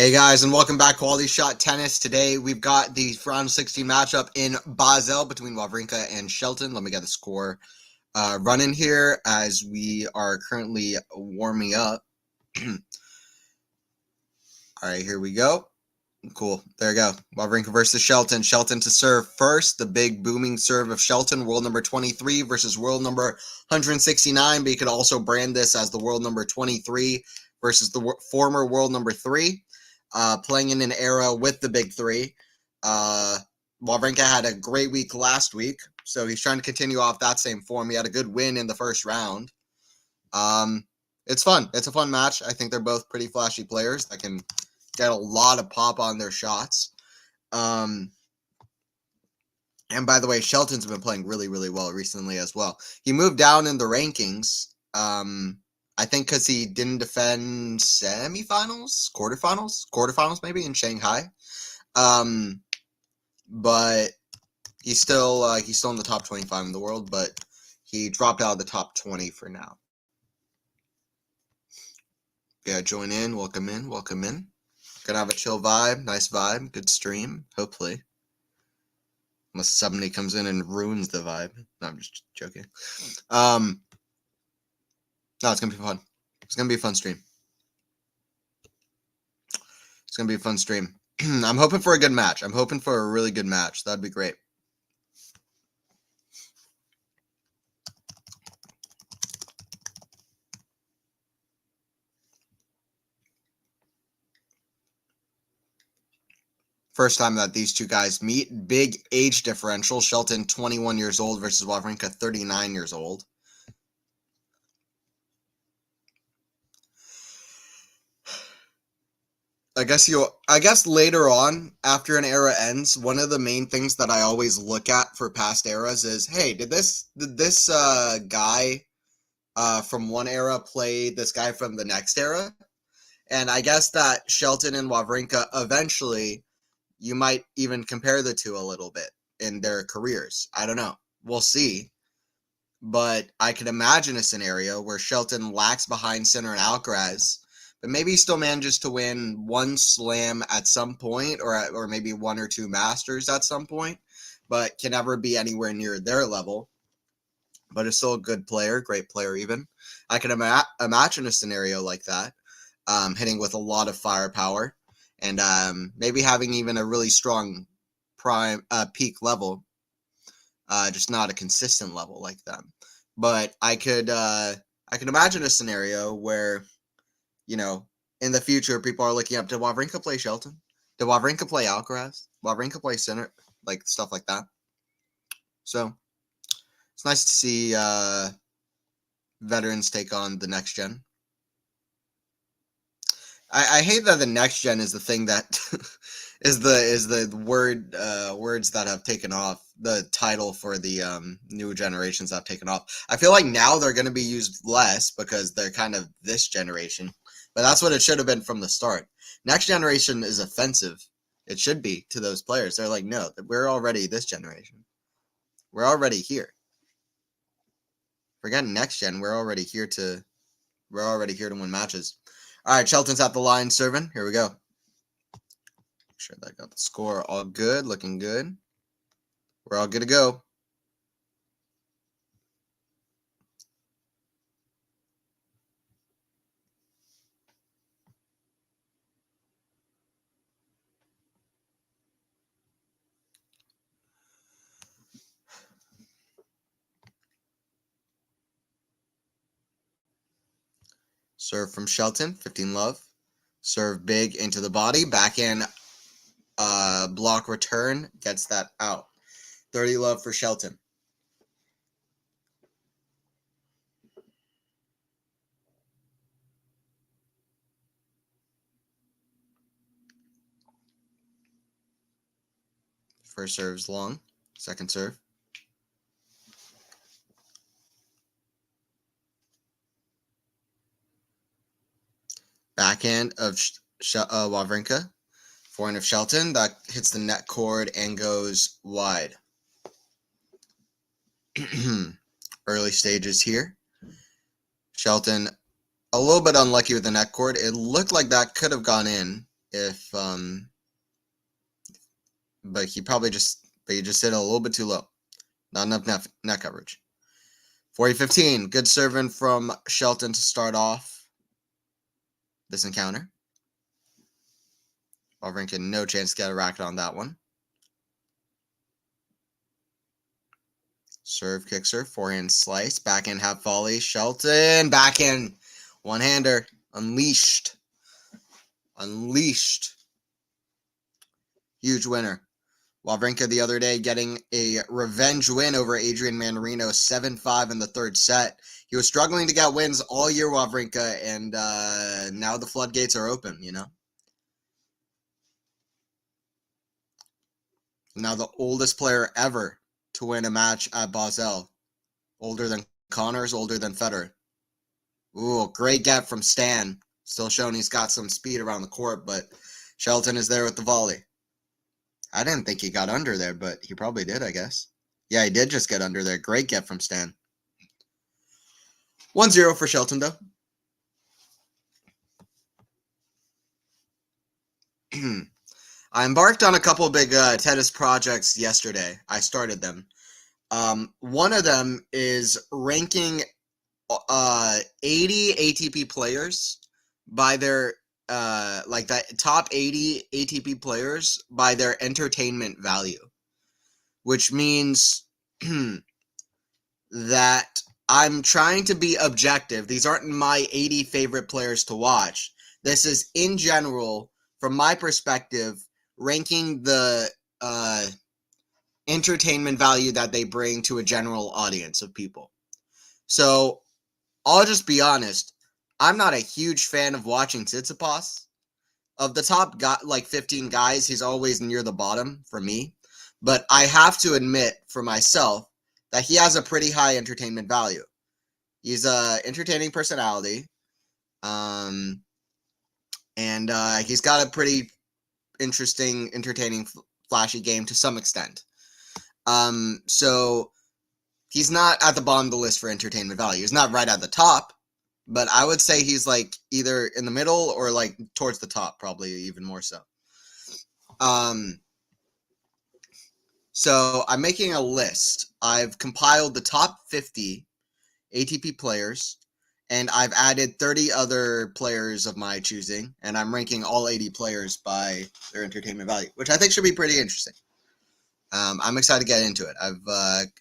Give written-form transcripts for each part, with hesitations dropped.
Hey guys, and welcome back to Quality Shot Tennis. Today we've got the round 16 matchup in Basel between Wawrinka and Shelton. Let me get the score running here as we are currently warming up. All right, here we go. Cool. There you go. Wawrinka versus Shelton. Shelton to serve first. The big booming serve of Shelton, world number 23 versus world number 169. But you could also brand this as the world number 23 versus the former world number 3. Playing in an era with the big three. Wawrinka had a great week last week, so he's trying to continue off that same form. He had a good win in the first round. It's fun. It's a fun match. I think they're both pretty flashy players that can get a lot of pop on their shots. And by the way, Shelton's been playing really, really well recently as well. He moved down in the rankings. I think because he didn't defend semifinals, quarterfinals maybe in Shanghai. But he's still in the top 25 in the world, but he dropped out of the top 20 for now. Yeah, join in, welcome in. Gonna have a chill vibe, nice vibe, good stream, hopefully. Unless somebody comes in and ruins the vibe. No, I'm just joking. No, it's going to be fun. It's going to be a fun stream. It's going to be a fun stream. I'm hoping for a good match. I'm hoping for a really good match. That'd be great. First time that these two guys meet. Big age differential. Shelton, 21 years old versus Wawrinka, 39 years old. I guess later on, after an era ends, one of the main things that I always look at for past eras is, hey, did this guy from one era play this guy from the next era? And I guess that Shelton and Wawrinka, eventually, you might even compare the two a little bit in their careers. I don't know. We'll see. But I could imagine a scenario where Shelton lacks behind center and Alcaraz, but maybe he still manages to win one slam at some point, or maybe one or two Masters at some point, but can never be anywhere near their level. But is still a good player, great player even. I can imagine a scenario like that, hitting with a lot of firepower, and maybe having even a really strong prime peak level, just not a consistent level like them. But I could imagine a scenario where, you know, in the future, people are looking up, did Wawrinka play Shelton? Did Wawrinka play Alcaraz? Wawrinka play center? Like, stuff like that. So, it's nice to see veterans take on the next gen. I hate that the next gen is the thing that is the words that have taken off, the title for the new generations that have taken off. I feel like now they're going to be used less because they're kind of this generation. But that's what it should have been from the start. Next generation is offensive. It should be to those players. They're like, no, we're already this generation. We're already here. Forget next gen. We're already here to win matches. All right, Shelton's at the line serving. Here we go. Make sure that I got the score all good, looking good. We're all good to go. Serve from Shelton, 15 love. Serve big into the body. Backhand block return gets that out. 30 love for Shelton. First serve's long. Second serve. Backhand of Wawrinka. Forehand of Shelton. That hits the net cord and goes wide. Early stages here. Shelton, a little bit unlucky with the net cord. It looked like that could have gone in if but he just hit a little bit too low. Not enough net coverage. 40-15. Good serving from Shelton to start off this encounter. Wawrinka, no chance to get a racket on that one. Serve, kick serve, forehand slice, backhand half volley. Shelton, backhand, one-hander, unleashed. Huge winner. Wawrinka the other day getting a revenge win over Adrian Manarino, 7-5 in the third set. He was struggling to get wins all year, Wawrinka, and now the floodgates are open, you know? Now the oldest player ever to win a match at Basel. Older than Connors, older than Federer. Ooh, great get from Stan. Still showing he's got some speed around the court, but Shelton is there with the volley. I didn't think he got under there, but he probably did, I guess. Yeah, he did just get under there. Great get from Stan. 1-0 for Shelton, though. I embarked on a couple big tennis projects yesterday. I started them. One of them is ranking 80 ATP players by their like that top 80 ATP players by their entertainment value, which means that I'm trying to be objective. These aren't my 80 favorite players to watch. This is in general, from my perspective, ranking the entertainment value that they bring to a general audience of people. So I'll just be honest. I'm not a huge fan of watching Tsitsipas. Of the top 15 guys, he's always near the bottom for me. But I have to admit for myself that he has a pretty high entertainment value. He's an entertaining personality. And he's got a pretty interesting, entertaining, flashy game to some extent. So he's not at the bottom of the list for entertainment value. He's not right at the top. But I would say he's like either in the middle or like towards the top, probably even more so. So I'm making a list. I've compiled the top 50 ATP players, and I've added 30 other players of my choosing, and I'm ranking all 80 players by their entertainment value, which I think should be pretty interesting. I'm excited to get into it.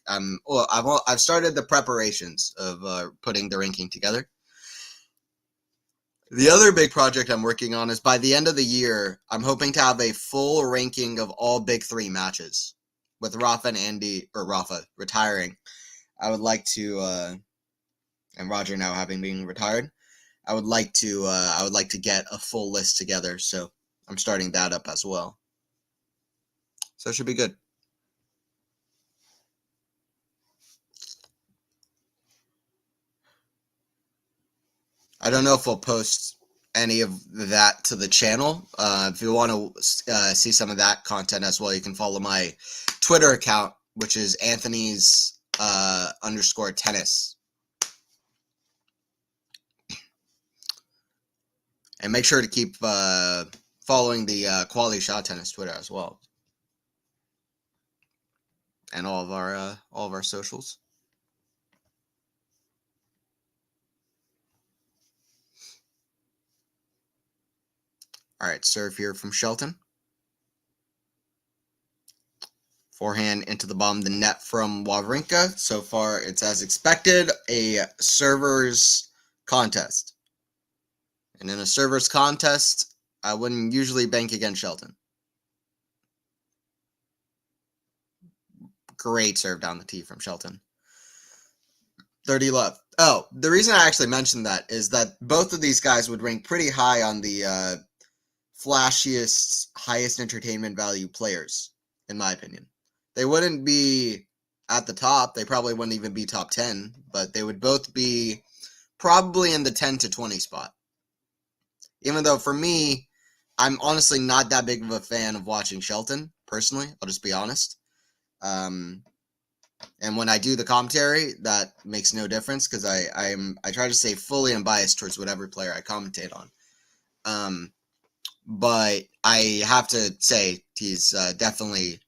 I've started the preparations of putting the ranking together. The other big project I'm working on is by the end of the year, I'm hoping to have a full ranking of all Big Three matches. With Rafa and Andy, or Rafa retiring, I would like to, and Roger now having been retired, I would like to get a full list together. So I'm starting that up as well. So it should be good. I don't know if we'll post any of that to the channel. If you want to see some of that content as well, you can follow my Twitter account, which is Anthony's _tennis. And make sure to keep following the QualityShot tennis Twitter as well. And all of our socials. All right, serve here from Shelton. Forehand into the bottom of the net from Wawrinka. So far, it's as expected, a server's contest. And in a server's contest, I wouldn't usually bank against Shelton. Great serve down the tee from Shelton. 30 love. Oh, the reason I actually mentioned that is that both of these guys would rank pretty high on the flashiest, highest entertainment value players, in my opinion. They wouldn't be at the top. They probably wouldn't even be top 10, but they would both be probably in the 10 to 20 spot. Even though for me, I'm honestly not that big of a fan of watching Shelton, personally. I'll just be honest. And when I do the commentary, that makes no difference because I try to stay fully unbiased towards whatever player I commentate on. but I have to say he's definitely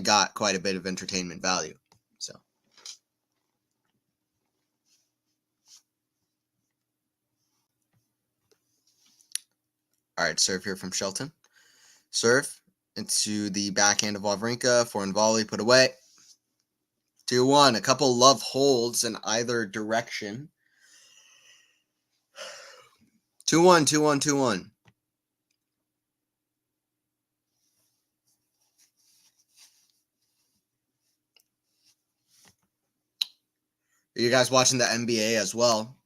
got quite a bit of entertainment value. So, all right, serve here from Shelton. Serve into the backhand of Wawrinka, forehand volley, put away. 2-1. A couple love holds in either direction. 2-1, 2-1, 2-1. Are you guys watching the NBA as well?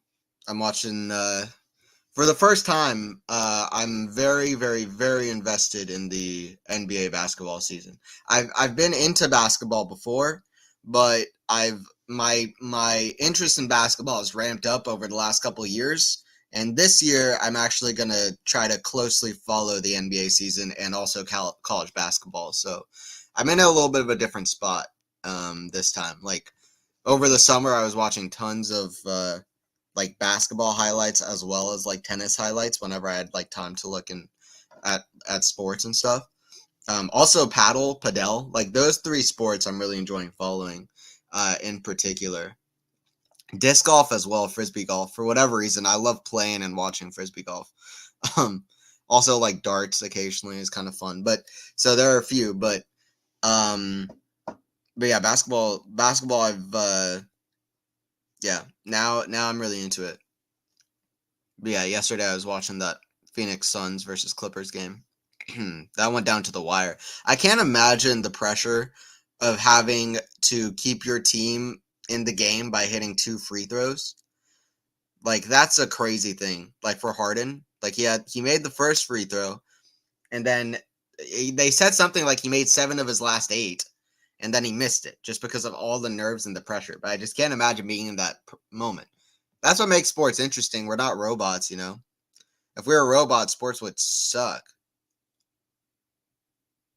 I'm watching for the first time. I'm very, very, very invested in the NBA basketball season. I've been into basketball before, but my interest in basketball has ramped up over the last couple of years. And this year, I'm actually going to try to closely follow the NBA season and also college basketball. So I'm in a little bit of a different spot this time. Like over the summer, I was watching tons of like basketball highlights as well as like tennis highlights whenever I had like time to look at sports and stuff. Also padel, like those three sports I'm really enjoying following in particular. Disc golf as well, frisbee golf. For whatever reason, I love playing and watching frisbee golf. Um, Also like darts occasionally is kind of fun. But so there are a few, um but yeah, basketball I've yeah, now I'm really into it. But yeah, yesterday I was watching that Phoenix Suns versus Clippers game. That went down to the wire. I can't imagine the pressure of having to keep your team in the game by hitting 2 free throws. Like that's a crazy thing. Like for Harden, like he made the first free throw, and then they said something like he made 7 of his last 8, and then he missed it just because of all the nerves and the pressure. But I just can't imagine being in that moment. That's what makes sports interesting. We're not robots, you know. If we were robots, sports would suck.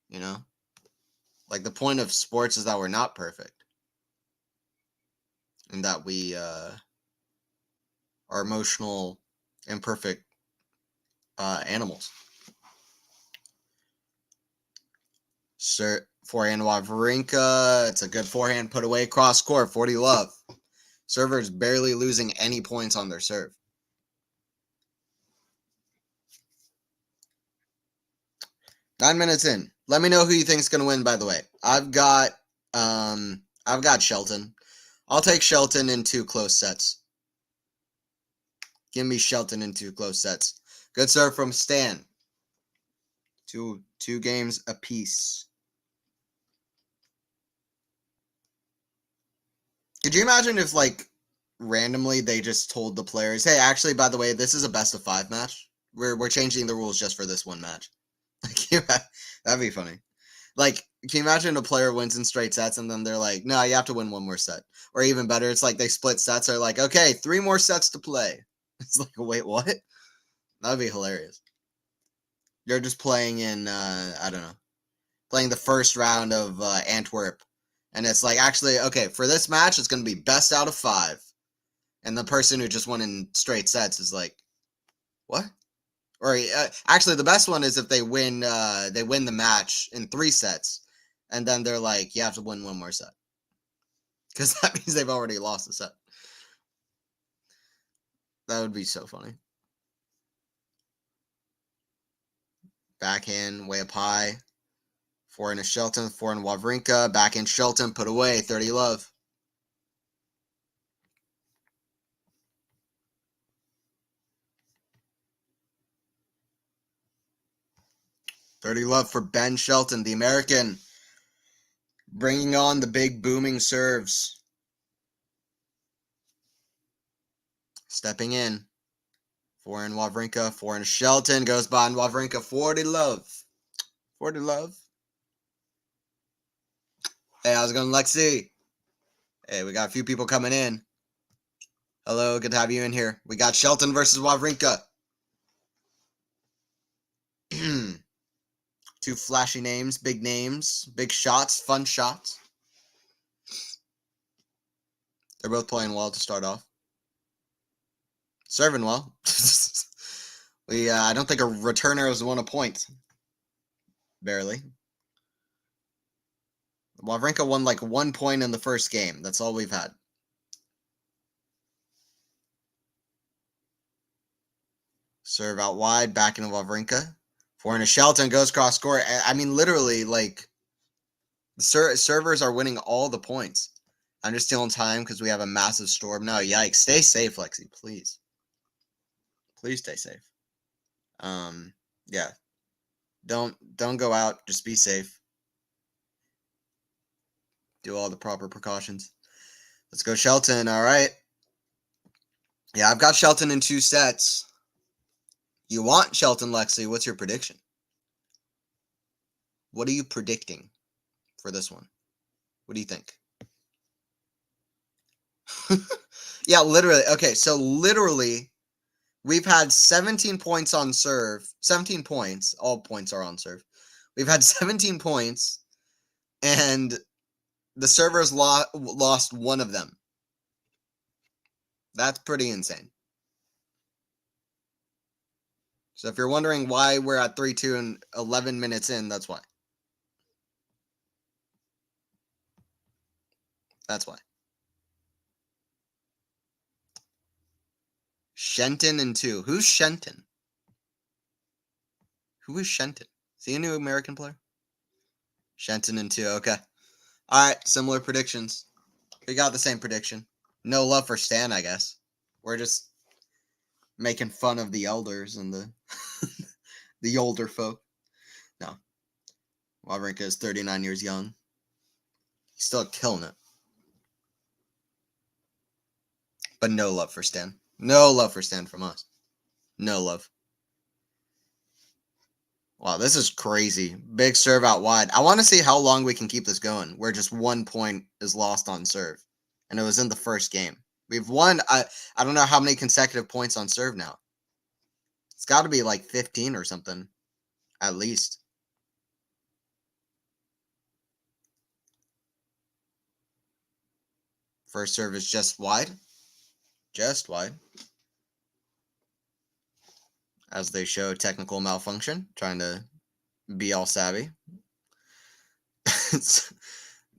You know, like the point of sports is that we're not perfect, and that we are emotional, imperfect animals. Sir, forehand Wawrinka. It's a good forehand put away cross court. 40 love. Servers barely losing any points on their serve. Nine minutes in. Let me know who you think's gonna win. By the way, I've got Shelton. I'll take Shelton in 2 close sets. Give me Shelton in 2 close sets. Good serve from Stan. Two games apiece. Could you imagine if like randomly they just told the players, "Hey, actually, by the way, this is a best of 5 match. We're changing the rules just for this one match." Like, yeah, that'd be funny. Like, can you imagine a player wins in straight sets and then they're like, "No, you have to win one more set." Or even better, it's like they split sets. They're like, "Okay, 3 more sets to play." It's like, wait, what? That'd be hilarious. You're just playing in, I don't know, playing the first round of Antwerp, and it's like, actually, okay, for this match, it's going to be best out of 5, and the person who just won in straight sets is like, what? Or actually, the best one is if they win the match in 3 sets, and then they're like, you have to win one more set, because that means they've already lost the set. That would be so funny. Backhand way up high. Forehand is Shelton, forehand Wawrinka, backhand Shelton, put away, 30 love. Dirty love for Ben Shelton, the American, bringing on the big booming serves. Stepping in. Forehand Wawrinka, forehand Shelton, goes by Wawrinka, 40 love. 40 love. Hey, how's it going, Lexi? Hey, we got a few people coming in. Hello, good to have you in here. We got Shelton versus Wawrinka. 2 flashy names, big shots, fun shots. They're both playing well to start off. Serving well. I don't think a returner has won a point. Barely. Wawrinka won like 1 point in the first game. That's all we've had. Serve out wide, back into Wawrinka. Forehand to Shelton, goes cross court. I mean, literally, like, servers are winning all the points. I'm just stealing time because we have a massive storm. No, yikes. Stay safe, Lexi, please. Please stay safe. Yeah. Don't go out. Just be safe. Do all the proper precautions. Let's go Shelton. All right. Yeah, I've got Shelton in 2 sets. You want Shelton, Lexi. What's your prediction? What are you predicting for this one? What do you think? Yeah, literally. Okay, so literally, we've had 17 points on serve. 17 points. All points are on serve. We've had 17 points, and the servers lost one of them. That's pretty insane. So if you're wondering why we're at 3-2 and 11 minutes in, that's why. That's why. Shelton in 2. Who's Shelton? Who is Shelton? Is he a new American player? Shelton in 2. Okay. All right. Similar predictions. We got the same prediction. No love for Stan, I guess. We're just making fun of the elders and the the older folk. No. Wawrinka is 39 years young. He's still killing it. But no love for Stan. No love for Stan from us. No love. Wow, this is crazy. Big serve out wide. I want to see how long we can keep this going, where just 1 point is lost on serve. And it was in the first game. We've won, I don't know how many consecutive points on serve now. It's got to be like 15 or something, at least. First serve is just wide. Just wide. As they show technical malfunction, trying to be all savvy.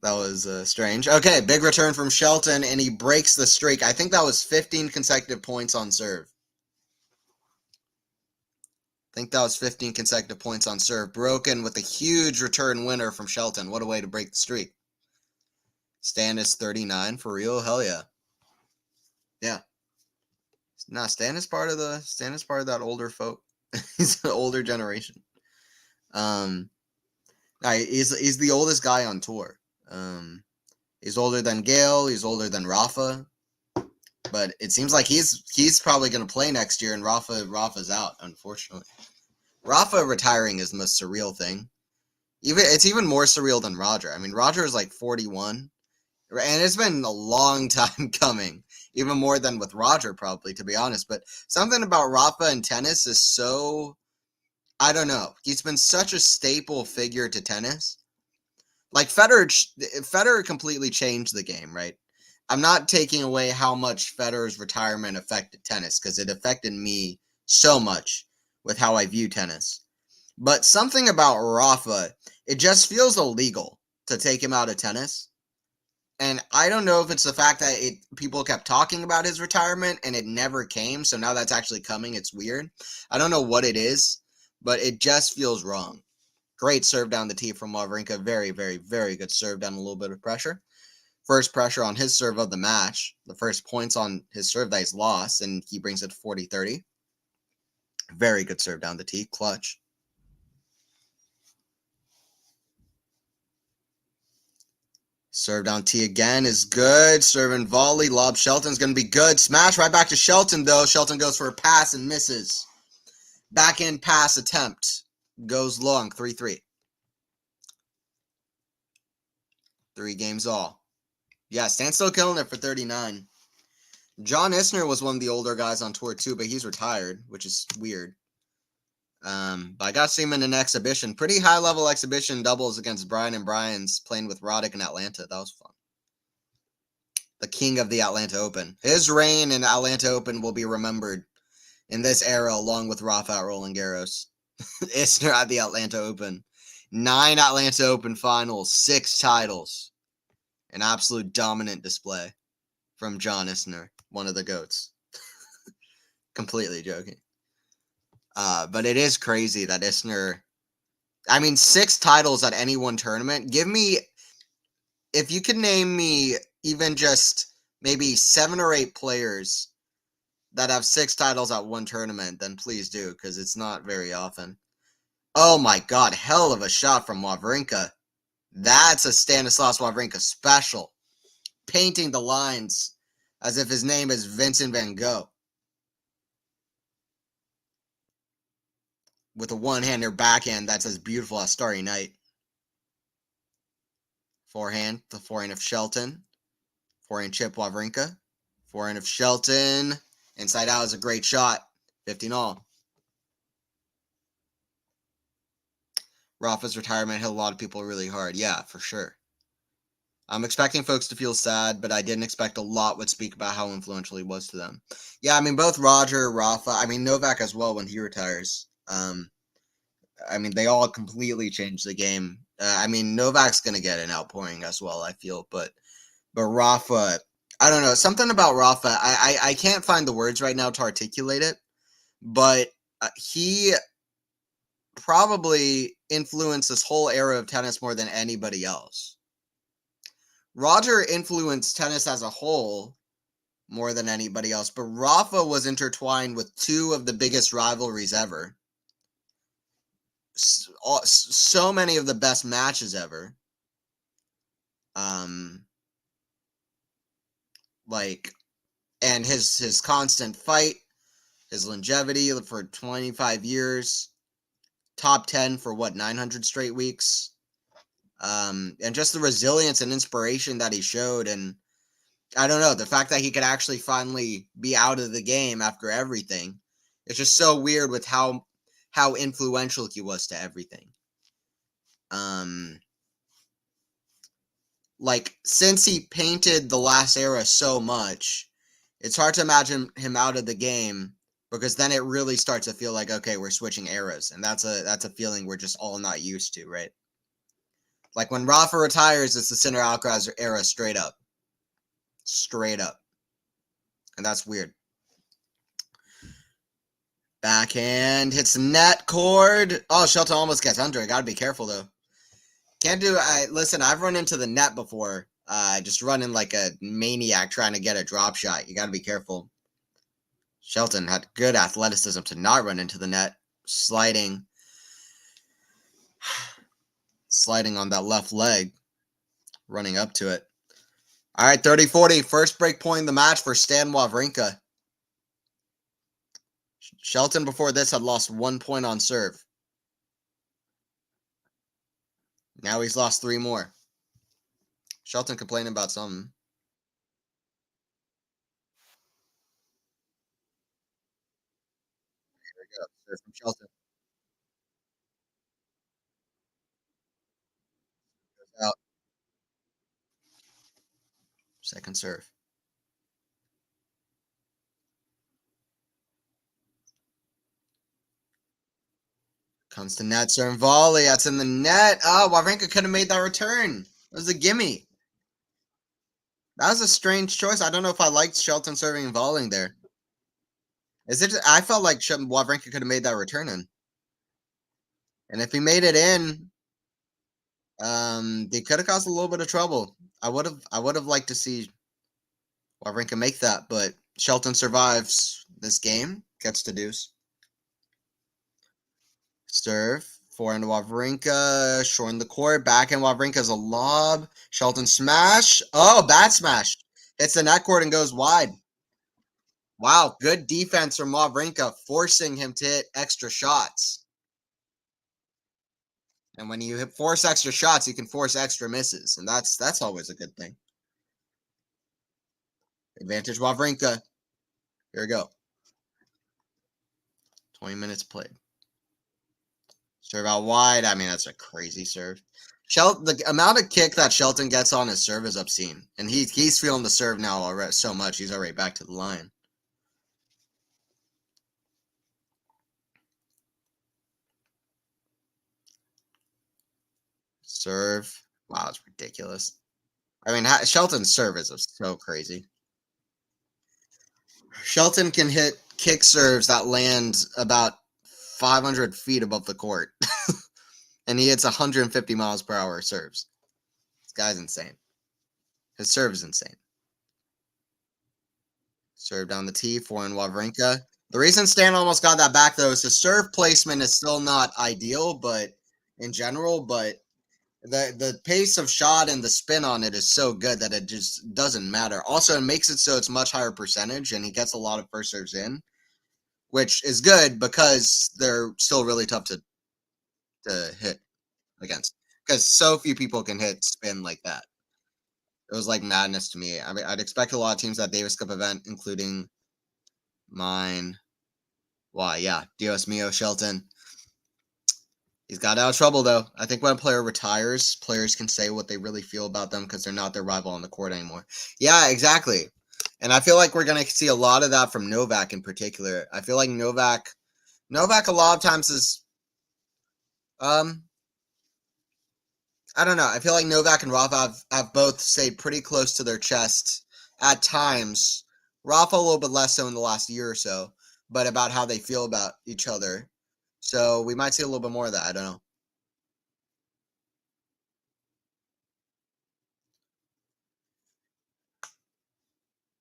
That was strange. Okay, big return from Shelton, and he breaks the streak. I think that was 15 consecutive points on serve. I think that was 15 consecutive points on serve. Broken with a huge return winner from Shelton. What a way to break the streak. Stan is 39 for real. Hell yeah. Yeah. Nah, Stan is part of that older folk. He's an older generation. He's the oldest guy on tour. He's older than Gale. He's older than Rafa. But it seems like he's probably going to play next year, and Rafa's out, unfortunately. Rafa retiring is the most surreal thing. It's even more surreal than Roger. I mean, Roger is like 41, and it's been a long time coming, even more than with Roger, probably, to be honest. But something about Rafa in tennis is so, I don't know. He's been such a staple figure to tennis. Like Federer completely changed the game, right? I'm not taking away how much Federer's retirement affected tennis, because it affected me so much with how I view tennis. But something about Rafa, it just feels illegal to take him out of tennis. And I don't know if it's the fact that people kept talking about his retirement and it never came, so now that's actually coming. It's weird. I don't know what it is, but it just feels wrong. Great serve down the tee from Wawrinka. Very, very, very good serve down a little bit of pressure. First pressure on his serve of the match. The first points on his serve that he's lost, and he brings it 40-30. Very good serve down the tee. Clutch. Serve down tee again is good. Serve and volley. Lob Shelton's going to be good. Smash right back to Shelton, though. Shelton goes for a pass and misses. Backhand pass attempt. Goes long. 3-3. 3 games all. Yeah, Stan's still killing it for 39. John Isner was one of the older guys on tour too, but he's retired, which is weird. But I got to see him in an exhibition. Pretty high-level exhibition doubles against Brian and Brian's playing with Roddick in Atlanta. That was fun. The king of the Atlanta Open. His reign in Atlanta Open will be remembered in this era, along with Rafa at Roland Garros. Isner at the Atlanta Open. 9 Atlanta Open finals, 6 titles. An absolute dominant display from John Isner, one of the GOATs. Completely joking. But it is crazy that Isner, 6 titles at any one tournament. If you can name me even just maybe 7 or 8 players that have 6 titles at one tournament, then please do, because it's not very often. Oh my God, hell of a shot from Wawrinka. That's a Stanislaus Wawrinka special. Painting the lines as if his name is Vincent van Gogh. With a one-hander backhand that's as beautiful as Starry Night. Forehand, the forehand of Shelton. Forehand chip Wawrinka. Forehand of Shelton. Inside out is a great shot. 15-all. Rafa's retirement hit a lot of people really hard. Yeah, for sure. I'm expecting folks to feel sad, but I didn't expect a lot would speak about how influential he was to them. Yeah, both Roger, Rafa, Novak as well when he retires. They all completely changed the game. Novak's going to get an outpouring as well, I feel. But Rafa, I don't know. Something about Rafa, I can't find the words right now to articulate it. But he probably influenced this whole era of tennis more than anybody else. Roger influenced tennis as a whole more than anybody else, but Rafa was intertwined with 2 of the biggest rivalries ever. So many of the best matches ever. And his constant fight, his longevity for 25 years, top 10 for 900 straight weeks. And just the resilience and inspiration that he showed. And I don't know, the fact that he could actually finally be out of the game after everything. It's just so weird with how influential he was to everything. Since he painted the last era so much, it's hard to imagine him out of the game, because then it really starts to feel like, okay, we're switching eras. And that's a feeling we're just all not used to, right? Like when Rafa retires, it's the Sinner Alcaraz era straight up. Straight up. And that's weird. Backhand hits the net cord. Oh, Shelton almost gets under. I gotta be careful though. Can't do. Listen, I've run into the net before. Just running like a maniac trying to get a drop shot. You gotta be careful. Shelton had good athleticism to not run into the net. Sliding on that left leg. Running up to it. All right, 30-40. First break point in the match for Stan Wawrinka. Shelton before this had lost 1 point on serve. Now he's lost 3 more. Shelton complaining about something. Here we go. Serve from Shelton. Goes out. Second serve. Comes to net, serve volley. That's in the net. Oh, Wawrinka could have made that return. It was a gimme. That was a strange choice. I don't know if I liked Shelton serving and volleying there. I felt like Wawrinka could have made that return in. And if he made it in, they could have caused a little bit of trouble. I would have liked to see Wawrinka make that, but Shelton survives this game, gets to deuce. Serve, forehand Wawrinka, short in the court, backhand Wawrinka's a lob. Shelton smash. Oh, bad smash. Hits the net cord and goes wide. Wow, good defense from Wawrinka, forcing him to hit extra shots. And when you force extra shots, you can force extra misses, and that's always a good thing. Advantage Wawrinka. Here we go. 20 minutes played. Serve out wide. That's a crazy serve. The amount of kick that Shelton gets on his serve is obscene. And he's feeling the serve now already so much. He's already back to the line. Serve. Wow, it's ridiculous. I mean, Shelton's serve is so crazy. Shelton can hit kick serves that land about 500 feet above the court, and he hits 150 miles per hour serves. This guy's insane. His serve is insane. Serve down the tee, forehand Wawrinka. The reason Stan almost got that back though is the serve placement is still not ideal, but in general, but the pace of shot and the spin on it is so good that it just doesn't matter. Also, it makes it so it's much higher percentage, and he gets a lot of first serves in, which is good because they're still really tough to hit against. Because so few people can hit spin like that. It was like madness to me. I mean, I'd expect a lot of teams at Davis Cup event, including mine. Why, yeah, Dios mio, Shelton. He's got out of trouble though. I think when a player retires, players can say what they really feel about them because they're not their rival on the court anymore. Yeah, exactly. And I feel like we're gonna see a lot of that from Novak in particular. I feel like Novak a lot of times is I don't know. I feel like Novak and Rafa have both stayed pretty close to their chest at times. Rafa a little bit less so in the last year or so, but about how they feel about each other. So we might see a little bit more of that. I don't know.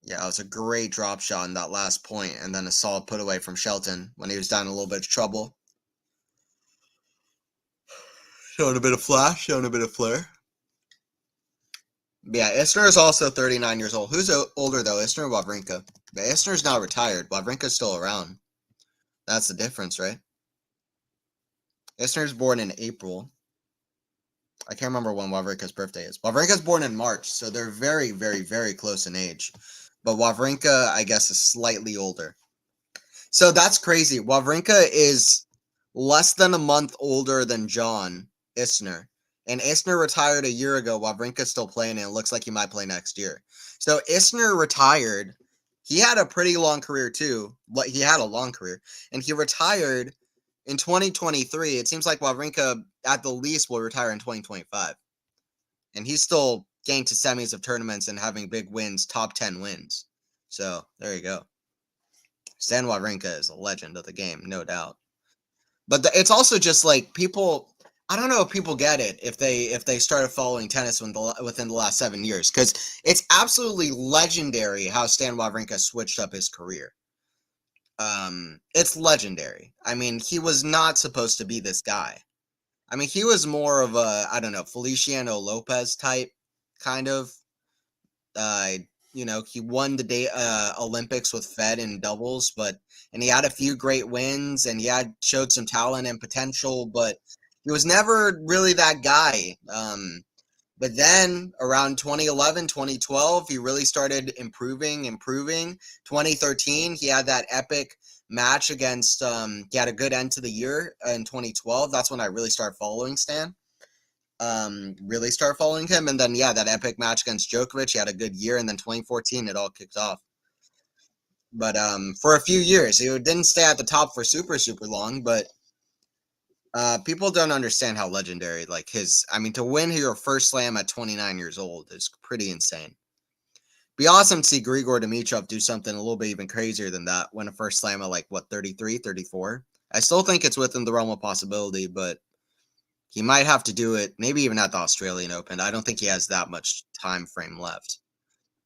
Yeah, it was a great drop shot in that last point, and then a solid put away from Shelton when he was down in a little bit of trouble. Showing a bit of flash, showing a bit of flair. Yeah, Isner is also 39 years old. Who's older though, Isner or Wawrinka? But Isner's now retired. Wawrinka's still around. That's the difference, right? Isner's born in April. I can't remember when Wawrinka's birthday is. Wawrinka's born in March, so they're very, very, very close in age. But Wawrinka, I guess, is slightly older. So that's crazy. Wawrinka is less than a month older than John Isner. And Isner retired a year ago. Wawrinka's still playing, and it looks like he might play next year. So Isner retired. He had a pretty long career, too. He had a long career. And he retired in 2023. It seems like Wawrinka, at the least, will retire in 2025. And he's still getting to semis of tournaments and having big wins, top 10 wins. So there you go. Stan Wawrinka is a legend of the game, no doubt. But it's also just like people. I don't know if people get it if they started following tennis within the last 7 years, because it's absolutely legendary how Stan Wawrinka switched up his career. It's legendary. I mean, he was not supposed to be this guy. I mean, he was more of a, I don't know, Feliciano Lopez type, kind of. Uh, he won the Olympics with Fed in doubles, and he had a few great wins, and he had showed some talent and potential, but he was never really that guy. But then around 2011, 2012, he really started improving. 2013, he had that epic match against, he had a good end to the year in 2012. That's when I really started following Stan. Really start following him. And then, yeah, that epic match against Djokovic, he had a good year. And then 2014, it all kicked off. But for a few years, he didn't stay at the top for super, super long. But people don't understand how legendary, like to win your first slam at 29 years old is pretty insane. Be awesome to see Grigor Dimitrov do something a little bit even crazier than that, win a first slam at 33, 34. I still think it's within the realm of possibility, but he might have to do it maybe even at the Australian Open. I don't think he has that much time frame left.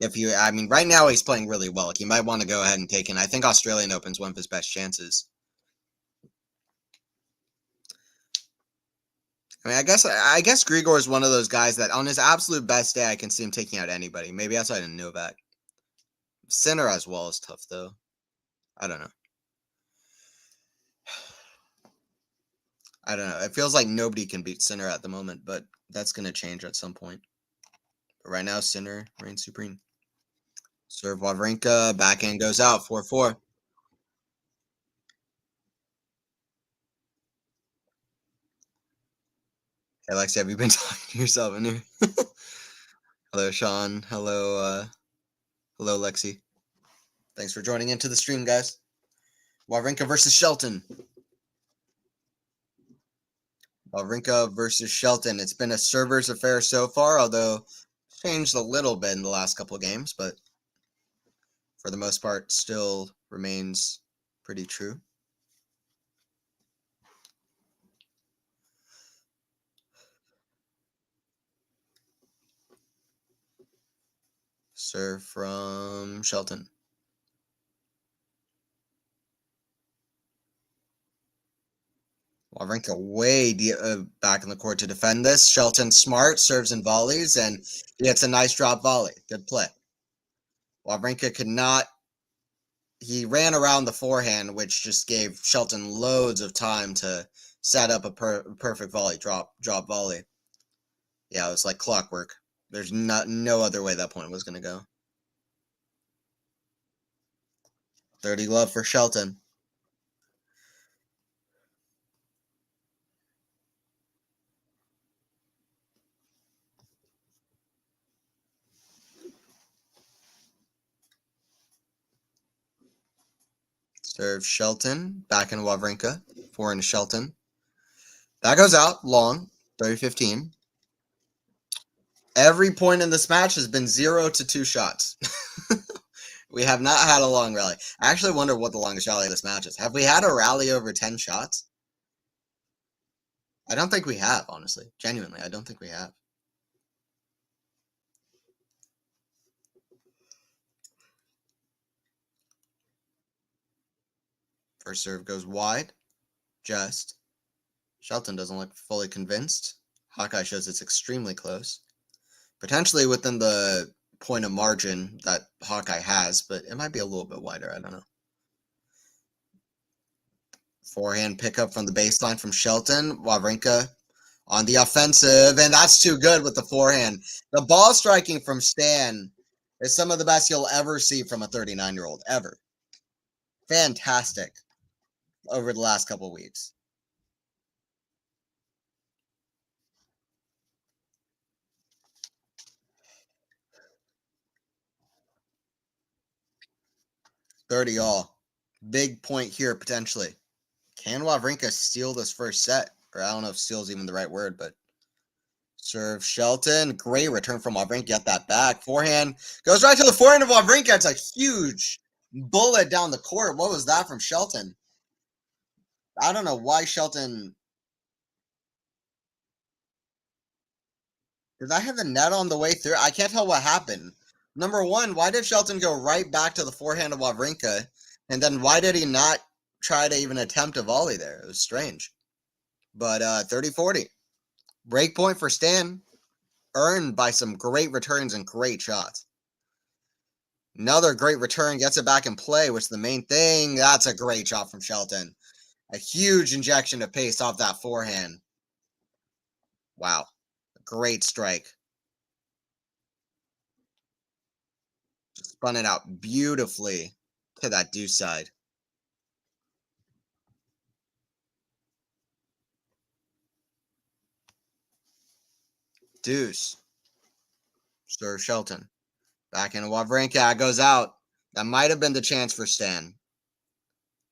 Right now he's playing really well. Like, he might want to go ahead and take it. I think Australian Open's one of his best chances. I mean, I guess Grigor is one of those guys that on his absolute best day, I can see him taking out anybody. Maybe outside of Novak. Sinner as well is tough though. I don't know. I don't know. It feels like nobody can beat Sinner at the moment, but that's gonna change at some point. But right now, Sinner reigns supreme. Serve Wawrinka, backhand goes out, 4-4. Hey, Lexi, have you been talking to yourself in here? Hello, Sean. Hello, Lexi. Thanks for joining into the stream, guys. Wawrinka versus Shelton. Wawrinka versus Shelton. It's been a server's affair so far, although changed a little bit in the last couple of games, but for the most part, still remains pretty true. Serve from Shelton. Wawrinka way back in the court to defend this. Shelton smart, serves and volleys, and he hits a nice drop volley. Good play. Wawrinka could not. He ran around the forehand, which just gave Shelton loads of time to set up a perfect volley, drop volley. Yeah, it was like clockwork. There's no other way that point was going to go. 30 love for Shelton. Serve Shelton. Back in Wawrinka. 4 into Shelton. That goes out long. 30-15. Every point in this match has been 0 to 2 shots. We have not had a long rally. I actually wonder what the longest rally of this match is. Have we had a rally over 10 shots? I don't think we have, honestly. Genuinely, I don't think we have. First serve goes wide. Just. Shelton doesn't look fully convinced. Hawkeye shows it's extremely close. Potentially within the point of margin that Hawkeye has, but it might be a little bit wider. I don't know. Forehand pickup from the baseline from Shelton. Wawrinka on the offensive, and that's too good with the forehand. The ball striking from Stan is some of the best you'll ever see from a 39-year-old, ever. Fantastic over the last couple of weeks. $30 all. Big point here, potentially. Can Wawrinka steal this first set? Or I don't know if steal is even the right word, but serve Shelton. Great return from Wawrinka. Get that back. Forehand goes right to the forehand of Wawrinka. It's a huge bullet down the court. What was that from Shelton? I don't know why Shelton. Did I have the net on the way through? I can't tell what happened. Number one, why did Shelton go right back to the forehand of Wawrinka? And then why did he not try to even attempt a volley there? It was strange. But 30-40. Break point for Stan. Earned by some great returns and great shots. Another great return, gets it back in play, which is the main thing. That's a great shot from Shelton. A huge injection of pace off that forehand. Wow. Great strike. Spun it out beautifully to that deuce side. Deuce. Serve Shelton. Back into Wawrinka. Goes out. That might have been the chance for Stan.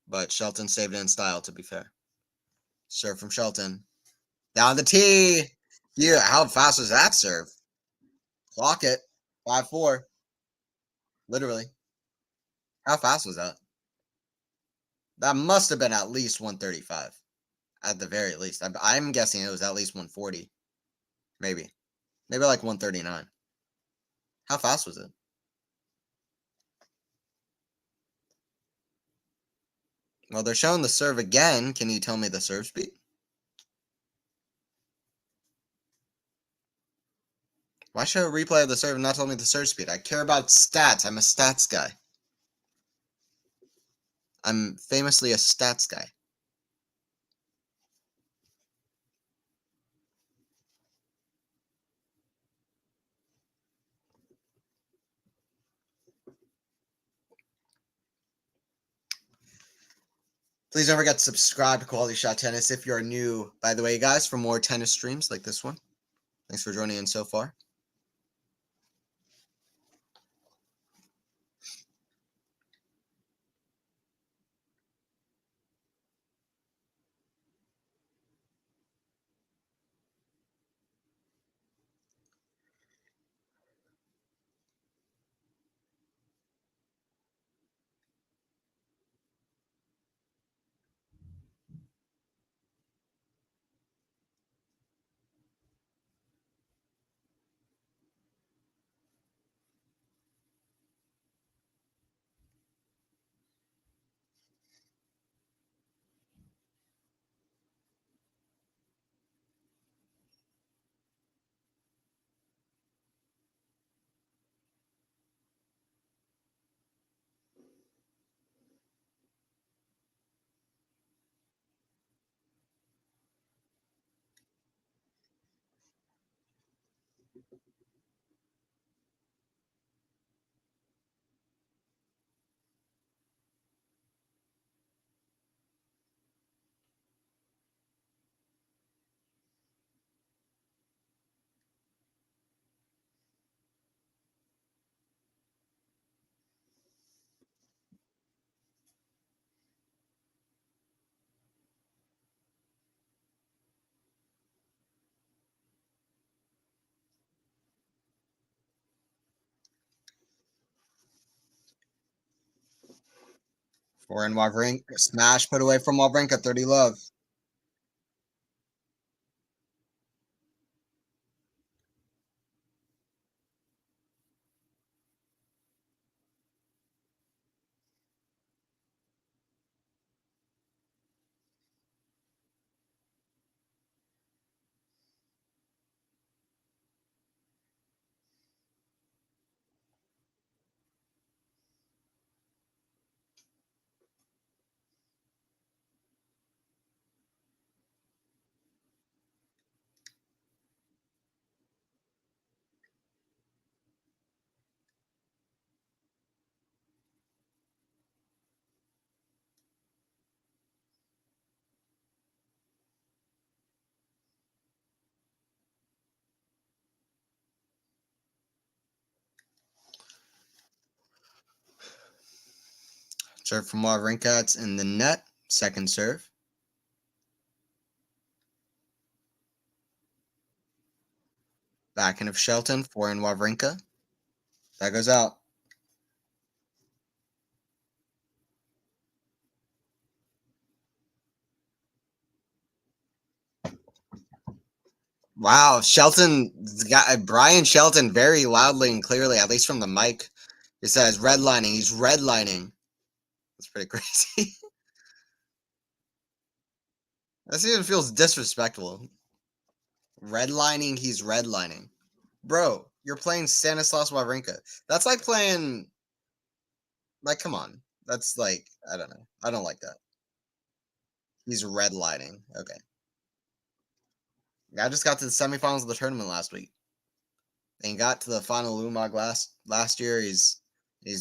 But Shelton saved it in style, to be fair. Serve from Shelton. Down the tee. Yeah, how fast was that serve? Clock it. 5-4. Literally. How fast was that? That must have been at least 135. At the very least. I'm guessing it was at least 140. Maybe. Maybe like 139. How fast was it? Well, they're showing the serve again. Can you tell me the serve speed? Why show a replay of the serve and not tell me the serve speed? I care about stats. I'm a stats guy. I'm famously a stats guy. Please don't forget to subscribe to Quality Shot Tennis if you're new. By the way, guys, for more tennis streams like this one. Thanks for joining in so far. Forehand Wawrinka. Smash put away from Wawrinka. 30 love. Serve from Wawrinka. It's in the net. Second serve. Backhand of Shelton. Forehand Wawrinka. That goes out. Wow, Shelton got Brian Shelton very loudly and clearly, at least from the mic. He says redlining. He's redlining. That's pretty crazy. That even feels disrespectful. Redlining. He's redlining, bro. You're playing Stanislaus Wawrinka. That's like playing. Like, come on. That's like I don't know. I don't like that. He's redlining. Okay. I just got to the semifinals of the tournament last week. And got to the final Lumog last year. He's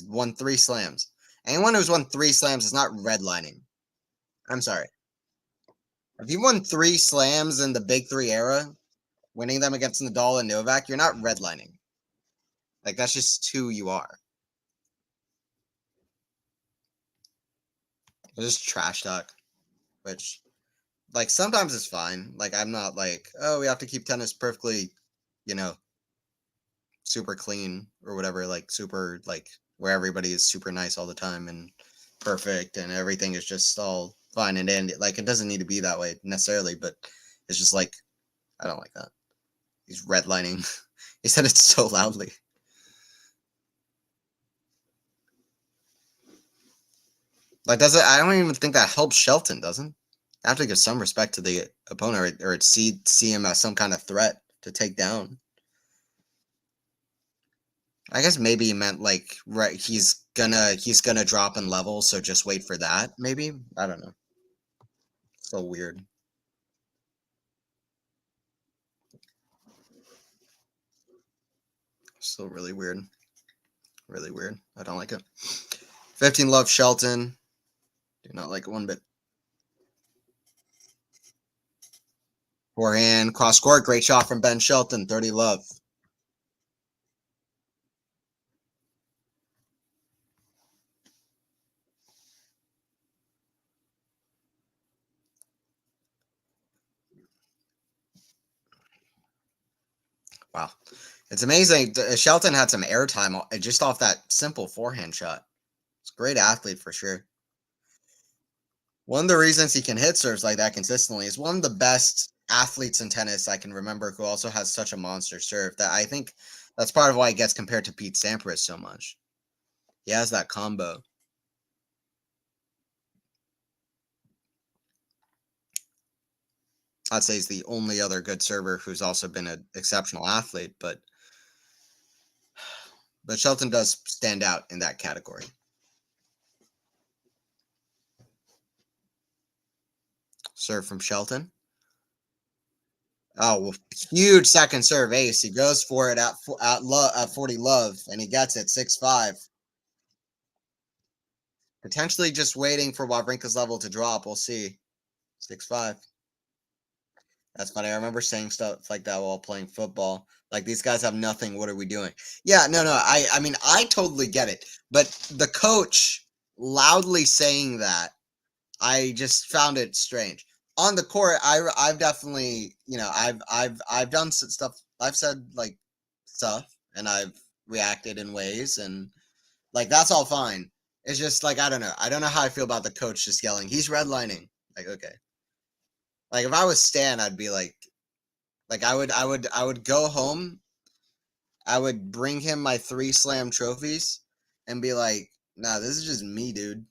won 3 slams. Anyone who's won 3 slams is not redlining. I'm sorry. If you won 3 slams in the Big 3 era, winning them against Nadal and Novak, you're not redlining. Like, that's just who you are. It's just trash talk, which, like, sometimes it's fine. Like, I'm not like, oh, we have to keep tennis perfectly, you know, super clean or whatever, like, super, like, where everybody is super nice all the time and perfect and everything is just all fine and dandy. Like, it doesn't need to be that way necessarily, but it's just like, I don't like that. He's redlining. He said it so loudly. Like, does it? I don't even think that helps Shelton, doesn't? I have to give some respect to the opponent, or see him as some kind of threat to take down. I guess maybe he meant like right. He's gonna drop in level, so just wait for that. Maybe I don't know. So weird. Still really weird. Really weird. I don't like it. 15 love Shelton. Do not like it one bit. Forehand cross court. Great shot from Ben Shelton. 30 love. Wow. It's amazing. Shelton had some airtime just off that simple forehand shot. It's a great athlete for sure. One of the reasons he can hit serves like that consistently is one of the best athletes in tennis I can remember who also has such a monster serve that I think that's part of why he gets compared to Pete Sampras so much. He has that combo. I'd say he's the only other good server who's also been an exceptional athlete, but Shelton does stand out in that category. Serve from Shelton. Oh, well, huge second serve ace. He goes for it at 40 love, and he gets it 6-5. Potentially just waiting for Wawrinka's level to drop. We'll see. 6-5. That's funny. I remember saying stuff like that while playing football. Like, these guys have nothing. What are we doing? Yeah, no. I mean, I totally get it. But the coach loudly saying that, I just found it strange. On the court, I've definitely, I've done stuff. I've said like stuff, and I've reacted in ways, and like that's all fine. It's just like I don't know. I don't know how I feel about the coach just yelling. He's redlining. Like okay. Like if I was Stan, I'd be like I would go home. I would bring him my 3 slam trophies, and be like, nah, this is just me, dude.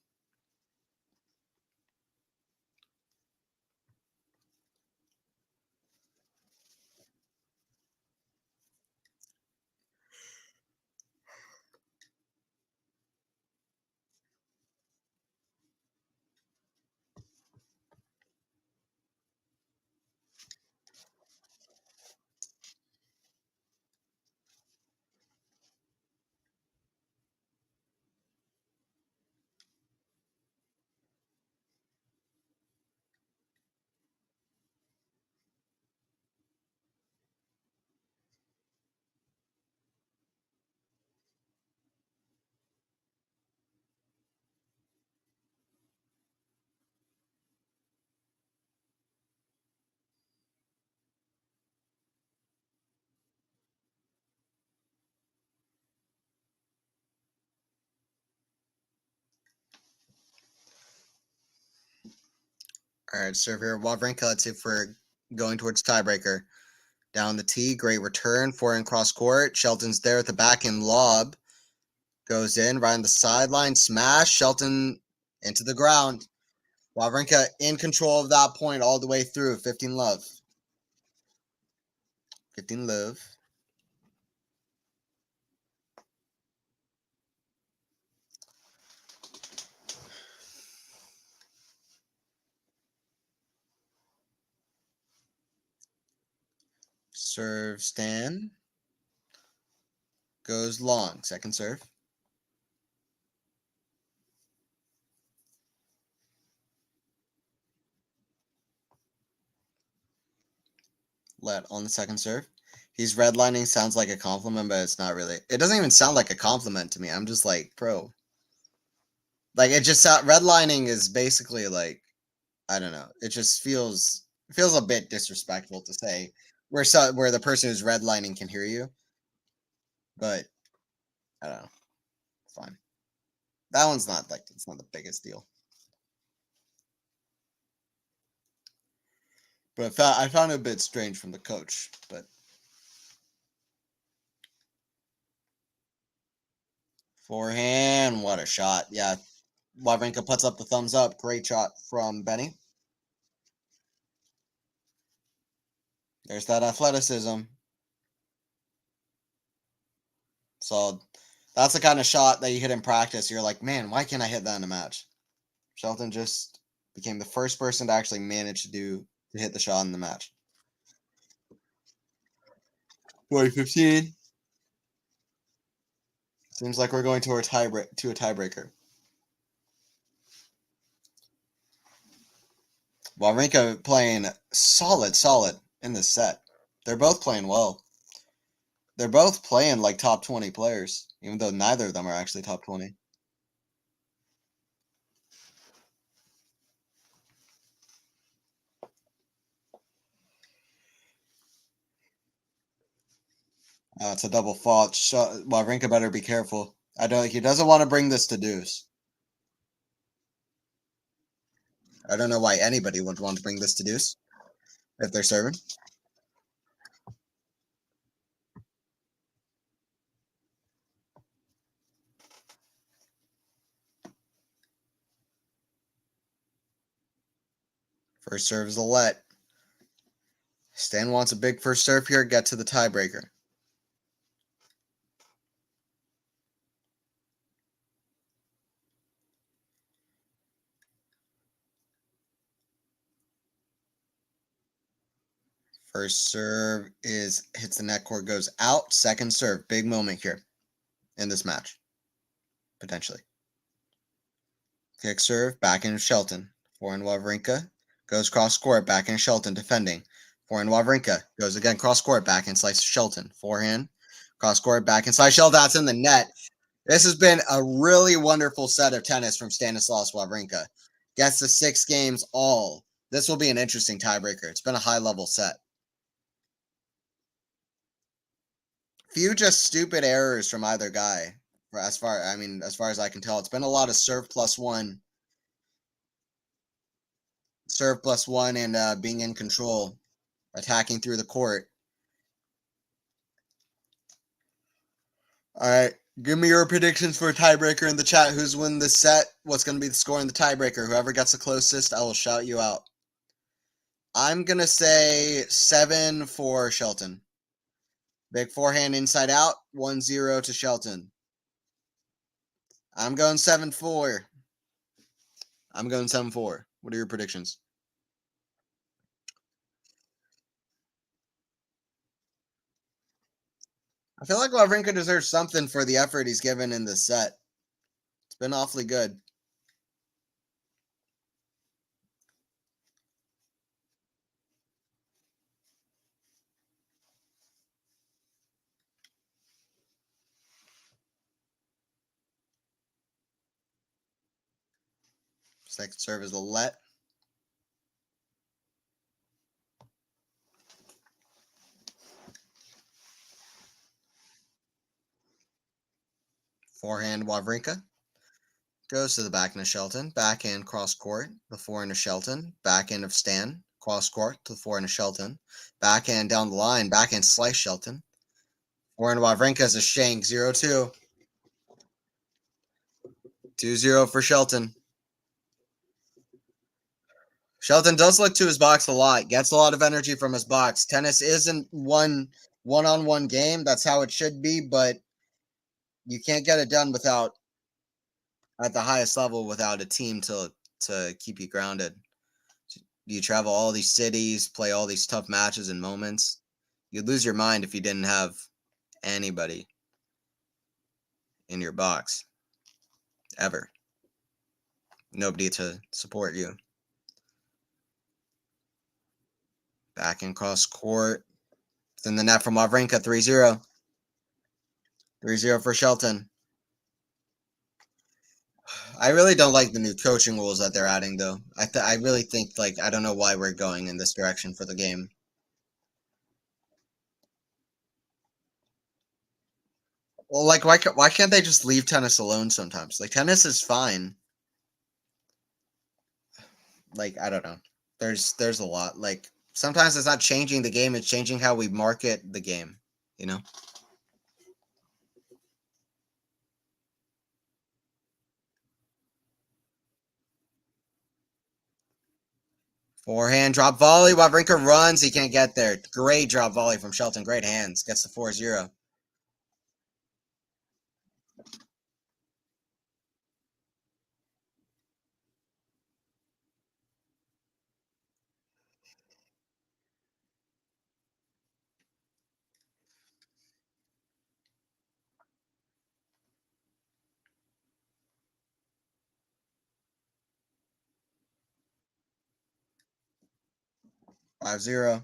All right, serve here. Wawrinka, let's see if we're going towards tiebreaker. Down the tee, great return, forehand cross court. Shelton's there at the back in lob. Goes in, right on the sideline, smash. Shelton into the ground. Wawrinka in control of that point all the way through. 15 love. 15 love. Serve stand. Goes long. Second serve. Let on the second serve. He's redlining. Sounds like a compliment, but it's not really. It doesn't even sound like a compliment to me. I'm just like, bro. Like it just redlining is basically like I don't know. It just feels a bit disrespectful to say where the person who's redlining can hear you, but I don't know. Fine. That one's not like it's not the biggest deal. But I found it a bit strange from the coach. But forehand, what a shot! Yeah, Wawrinka puts up the thumbs up. Great shot from Benny. There's that athleticism. So that's the kind of shot that you hit in practice. You're like, man, why can't I hit that in a match? Shelton just became the first person to actually manage to hit the shot in the match. 2015. Seems like we're going to a tiebreaker. Wawrinka playing solid in this set. They're both playing well. They're both playing like top 20 players, even though neither of them are actually top 20. It's a double fault. Wawrinka better be careful. I don't. He doesn't want to bring this to deuce. I don't know why anybody would want to bring this to deuce if they're serving. First serve is a let. Stan wants a big first serve here. Get to the tiebreaker. First serve hits the net cord, goes out. Second serve, big moment here in this match, potentially. Kick serve, back in Shelton. Forehand Wawrinka goes cross court, back in Shelton, defending. Forehand Wawrinka goes again cross court, back in slice Shelton. Forehand, cross court, back in slice Shelton. That's in the net. This has been a really wonderful set of tennis from Stanislas Wawrinka. Gets the 6 games all. This will be an interesting tiebreaker. It's been a high-level set. Few just stupid errors from either guy. As far as I can tell, it's been a lot of serve plus one, and being in control, attacking through the court. All right, give me your predictions for a tiebreaker in the chat. Who's winning this set? What's going to be the score in the tiebreaker? Whoever gets the closest, I will shout you out. I'm going to say 7 for Shelton. Big forehand inside out, 1-0 to Shelton. I'm going 7-4. What are your predictions? I feel like Wawrinka deserves something for the effort he's given in this set. It's been awfully good. Second serve is a let. Forehand Wawrinka goes to the backhand of Shelton. Backhand cross court. The forehand of Shelton. Backhand of Stan. Cross court to the forehand of Shelton. Backhand down the line. Backhand slice Shelton. Forehand Wawrinka is a shank. 0-2. 2-0 for Shelton. Shelton does look to his box a lot. Gets a lot of energy from his box. Tennis isn't one-on-one game. That's how it should be, but you can't get it done at the highest level without a team to keep you grounded. You travel all these cities, play all these tough matches and moments. You'd lose your mind if you didn't have anybody in your box. Ever. Nobody to support you. Back in cross court. It's in the net from Wawrinka, 3-0. 3-0 for Shelton. I really don't like the new coaching rules that they're adding, though. I really think, I don't know why we're going in this direction for the game. Well, why can't they just leave tennis alone sometimes? Tennis is fine. I don't know. There's a lot. Sometimes it's not changing the game, it's changing how we market the game, you know? Forehand drop volley. Wawrinka runs. He can't get there. Great drop volley from Shelton. Great hands. Gets the 4-0. Five zero.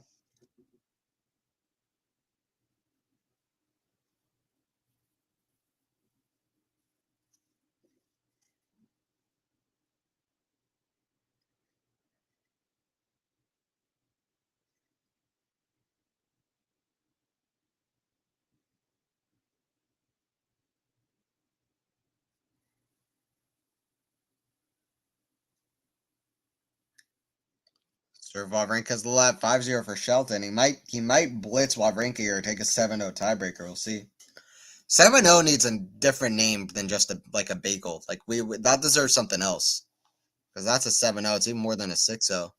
Serve Wawrinka's the left. 5-0 for Shelton. He might blitz Wawrinka or take a 7-0 tiebreaker. We'll see. 7-0 needs a different name than just a bagel. That deserves something else. Because that's a 7-0. It's even more than a 6-0.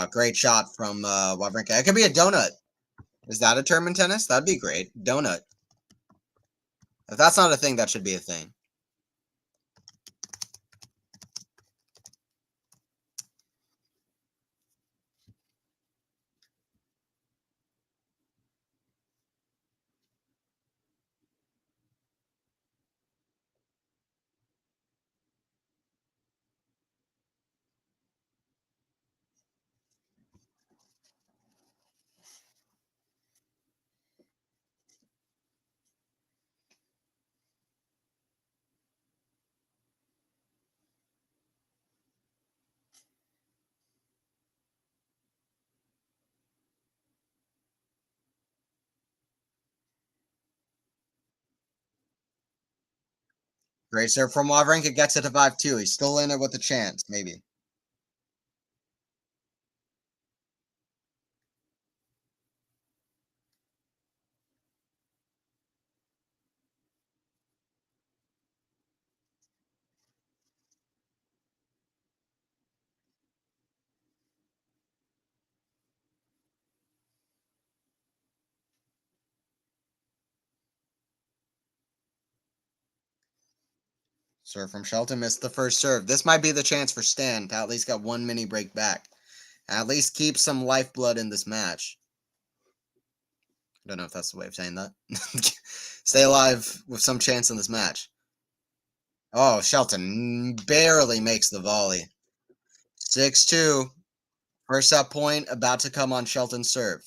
Great shot from Wawrinka. It could be a donut. Is that a term in tennis? That'd be great. Donut. If that's not a thing, that should be a thing. Great serve from Wawrinka, gets it to 5-2. He's still in it with a chance, maybe. Serve from Shelton, missed the first serve. This might be the chance for Stan to at least get one mini break back. At least keep some lifeblood in this match. I don't know if that's the way of saying that. Stay alive with some chance in this match. Oh, Shelton barely makes the volley. 6-2. First set point about to come on Shelton's serve.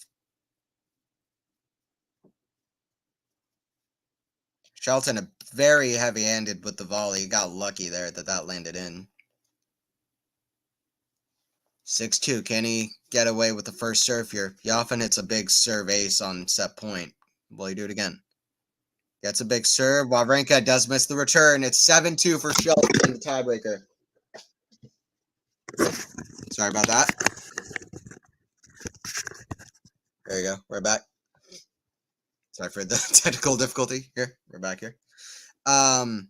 Shelton very heavy-handed with the volley. He got lucky there that landed in. 6-2. Can he get away with the first serve here? He often hits a big serve ace on set point. Will he do it again? Gets a big serve. Wawrinka does miss the return. It's 7-2 for Shelton, the tiebreaker. Sorry about that. There you go. We're back. Sorry for the technical difficulty here. We're back here. 7-2.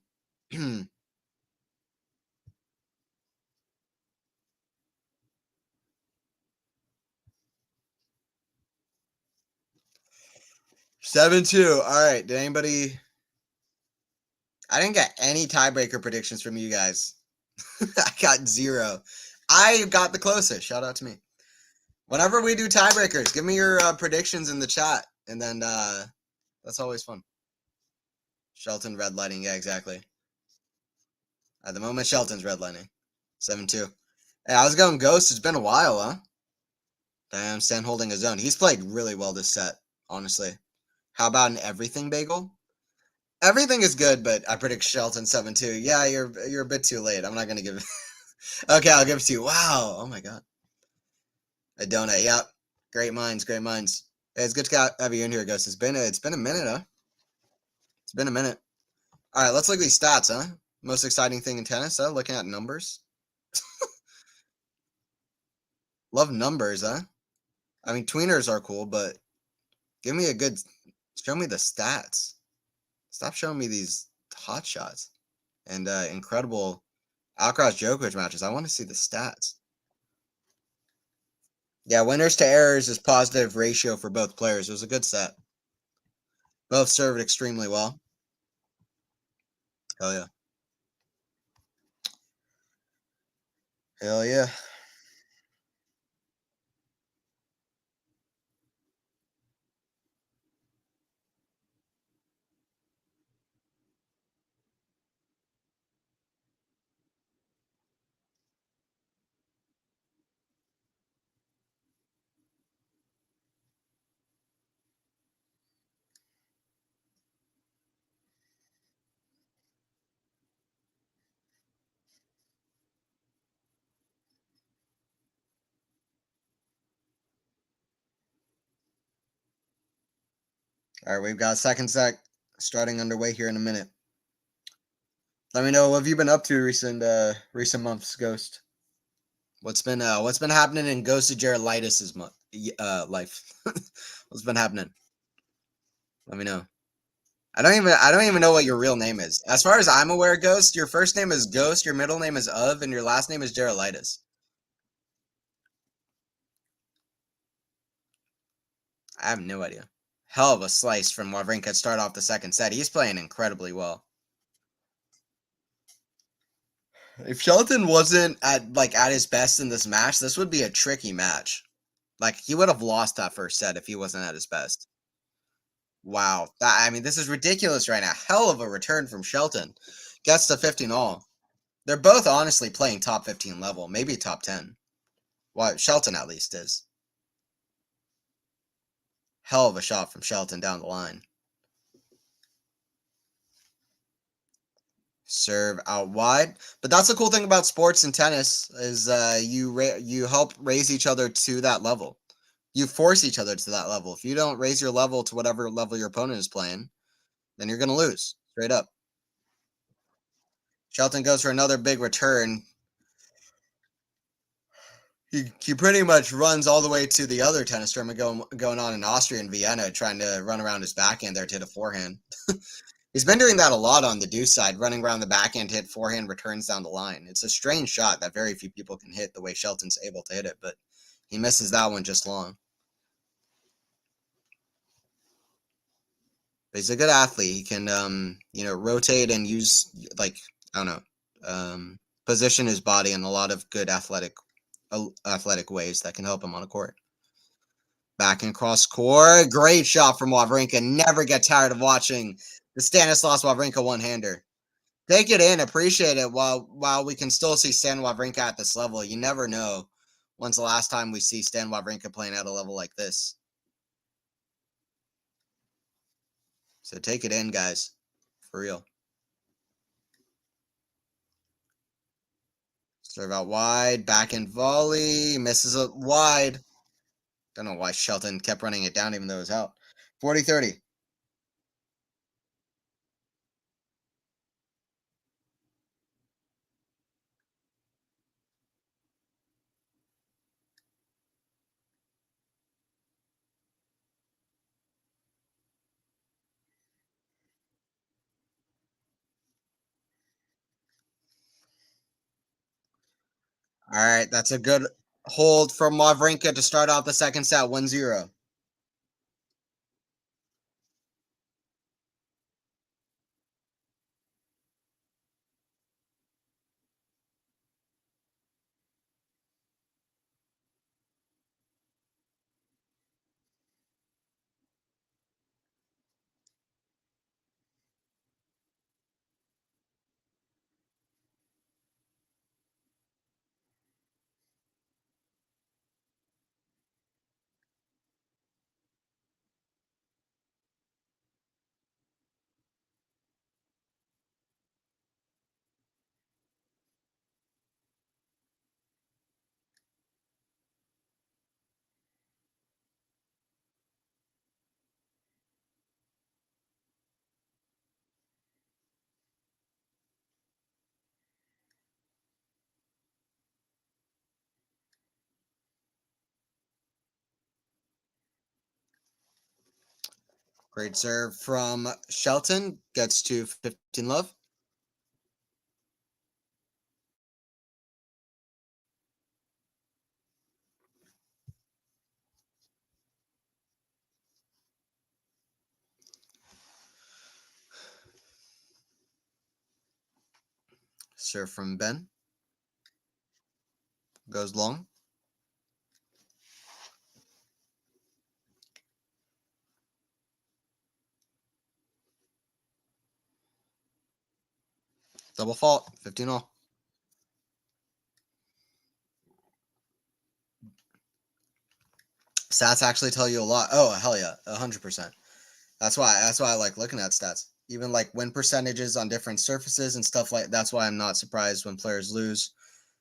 All right. Did anybody? I didn't get any tiebreaker predictions from you guys. I got 0. I got the closest. Shout out to me. Whenever we do tiebreakers, give me your predictions in the chat, and then that's always fun. Shelton red lighting. Yeah, exactly. At the moment, Shelton's red lighting. 7-2. Hey, I was going Ghost. It's been a while, huh? Damn, Stan holding his own. He's played really well this set, honestly. How about an everything bagel? Everything is good, but I predict Shelton 7-2. Yeah, you're a bit too late. I'm not gonna give it. Okay, I'll give it to you. Wow. Oh my god. A donut. Yep. Great minds. Great minds. Hey, it's good to have you in here, Ghost. It's been a minute, huh? It's been a minute. All right, let's look at these stats, huh? Most exciting thing in tennis, huh? Looking at numbers. Love numbers, huh? I mean, tweeners are cool, but give me a good. Show me the stats. Stop showing me these hot shots and incredible Alcaraz Djokovic matches. I want to see the stats. Yeah, winners to errors is positive ratio for both players. It was a good set. Both served extremely well. Hell yeah. Hell yeah. All right, we've got second set starting underway here in a minute. Let me know what have you been up to recent months, Ghost. What's been happening in Ghost of Jarelitis' life? What's been happening? Let me know. I don't even know what your real name is. As far as I'm aware, Ghost, your first name is Ghost, your middle name is Of, and your last name is Jarelitis. I have no idea. Hell of a slice from Wawrinka to start off the second set. He's playing incredibly well. If Shelton wasn't at his best in this match, this would be a tricky match. Like, he would have lost that first set if he wasn't at his best. Wow. This is ridiculous right now. Hell of a return from Shelton. Gets to 15 all. They're both honestly playing top 15 level, maybe top 10. Well, Shelton at least is. Hell of a shot from Shelton down the line. Serve out wide. But that's the cool thing about sports and tennis is you help raise each other to that level. You force each other to that level. If you don't raise your level to whatever level your opponent is playing, then you're going to lose straight up. Shelton goes for another big return. He pretty much runs all the way to the other tennis tournament going on in Austria and Vienna, trying to run around his backhand there to hit a forehand. He's been doing that a lot on the deuce side, running around the backhand to hit forehand returns down the line. It's a strange shot that very few people can hit the way Shelton's able to hit it, but he misses that one just long. But he's a good athlete. He can, rotate and use, like, I don't know, position his body in a lot of good athletic ways that can help him on a court. Back and cross court. Great shot from Wawrinka. Never get tired of watching the Stanislas Wawrinka one-hander. Take it in, appreciate it while we can still see Stan Wawrinka at this level. You never know when's the last time we see Stan Wawrinka playing at a level like this. So take it in, guys. For real. Serve out wide. Backhand volley. Misses it wide. Don't know why Shelton kept running it down even though it was out. 40-30. All right, that's a good hold from Wawrinka to start off the second set, 1-0. Great serve from Shelton. Gets to 15 love. Serve from Ben. Goes long. Double fault. 15 all. Stats actually tell you a lot. Oh, hell yeah. 100%. That's why I like looking at stats. Even like win percentages on different surfaces and stuff like that's why I'm not surprised when players lose.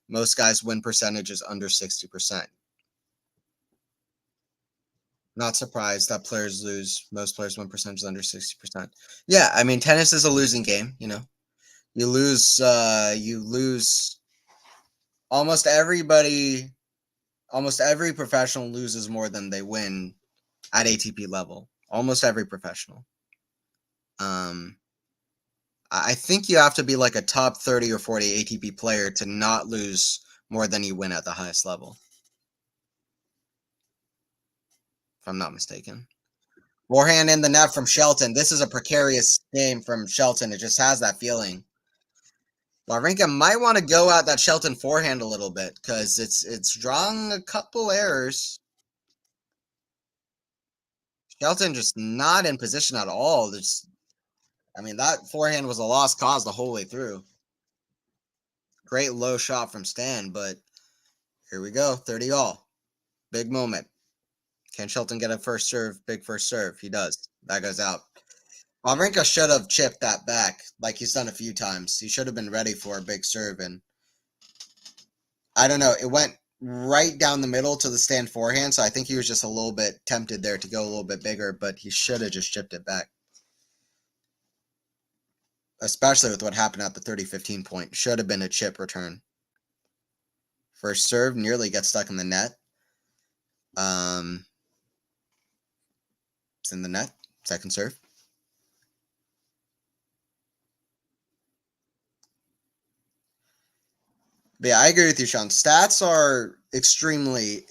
Most guys win percentage is under 60%. Not surprised that players lose. Most players win percentage under 60%. Yeah, I mean tennis is a losing game, you know. You lose almost everybody, almost every professional loses more than they win at ATP level. Almost every professional. I think you have to be like a top 30 or 40 ATP player to not lose more than you win at the highest level. If I'm not mistaken. Forehand in the net from Shelton. This is a precarious game from Shelton. It just has that feeling. Wawrinka might want to go at that Shelton forehand a little bit because it's drawing a couple errors. Shelton just not in position at all. I mean, that forehand was a lost cause the whole way through. Great low shot from Stan, but here we go. 30 all. Big moment. Can Shelton get a first serve? Big first serve. He does. That goes out. Wawrinka should have chipped that back like he's done a few times. He should have been ready for a big serve. And I don't know. It went right down the middle to the stand forehand. So I think he was just a little bit tempted there to go a little bit bigger, but he should have just chipped it back. especially with what happened at the 30-15 point. Should have been a chip return. First serve nearly gets stuck in the net. It's in the net. Second serve. But yeah, I agree with you, Sean. Stats are extremely.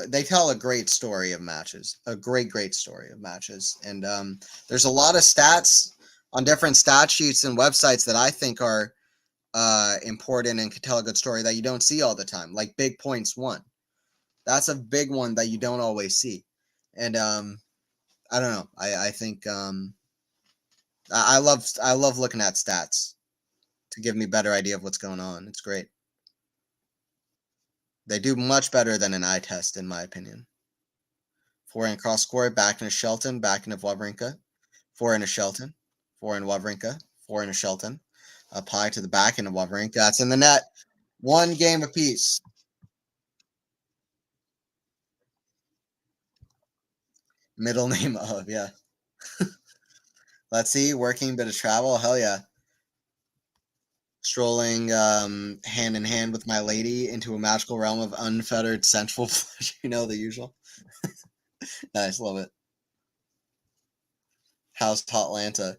They tell a great story of matches, a great story of matches. And there's a lot of stats on different stat sheets and websites that I think are important and can tell a good story that you don't see all the time, like big points won. That's a big one that you don't always see. And I don't know. I think I love looking at stats to give me a better idea of what's going on. It's great. They do much better than an eye test, in my opinion. Forehand cross court, back into Shelton, back into Wawrinka, forehand to Shelton, forehand Wawrinka, forehand to Shelton, a pie to the back into Wawrinka. That's in the net. One game apiece. Middle name of, yeah. Let's see, working bit of travel. Hell yeah. Strolling hand in hand with my lady into a magical realm of unfettered sensual pleasure. You know, the usual. Nice, love it. How's Hotlanta?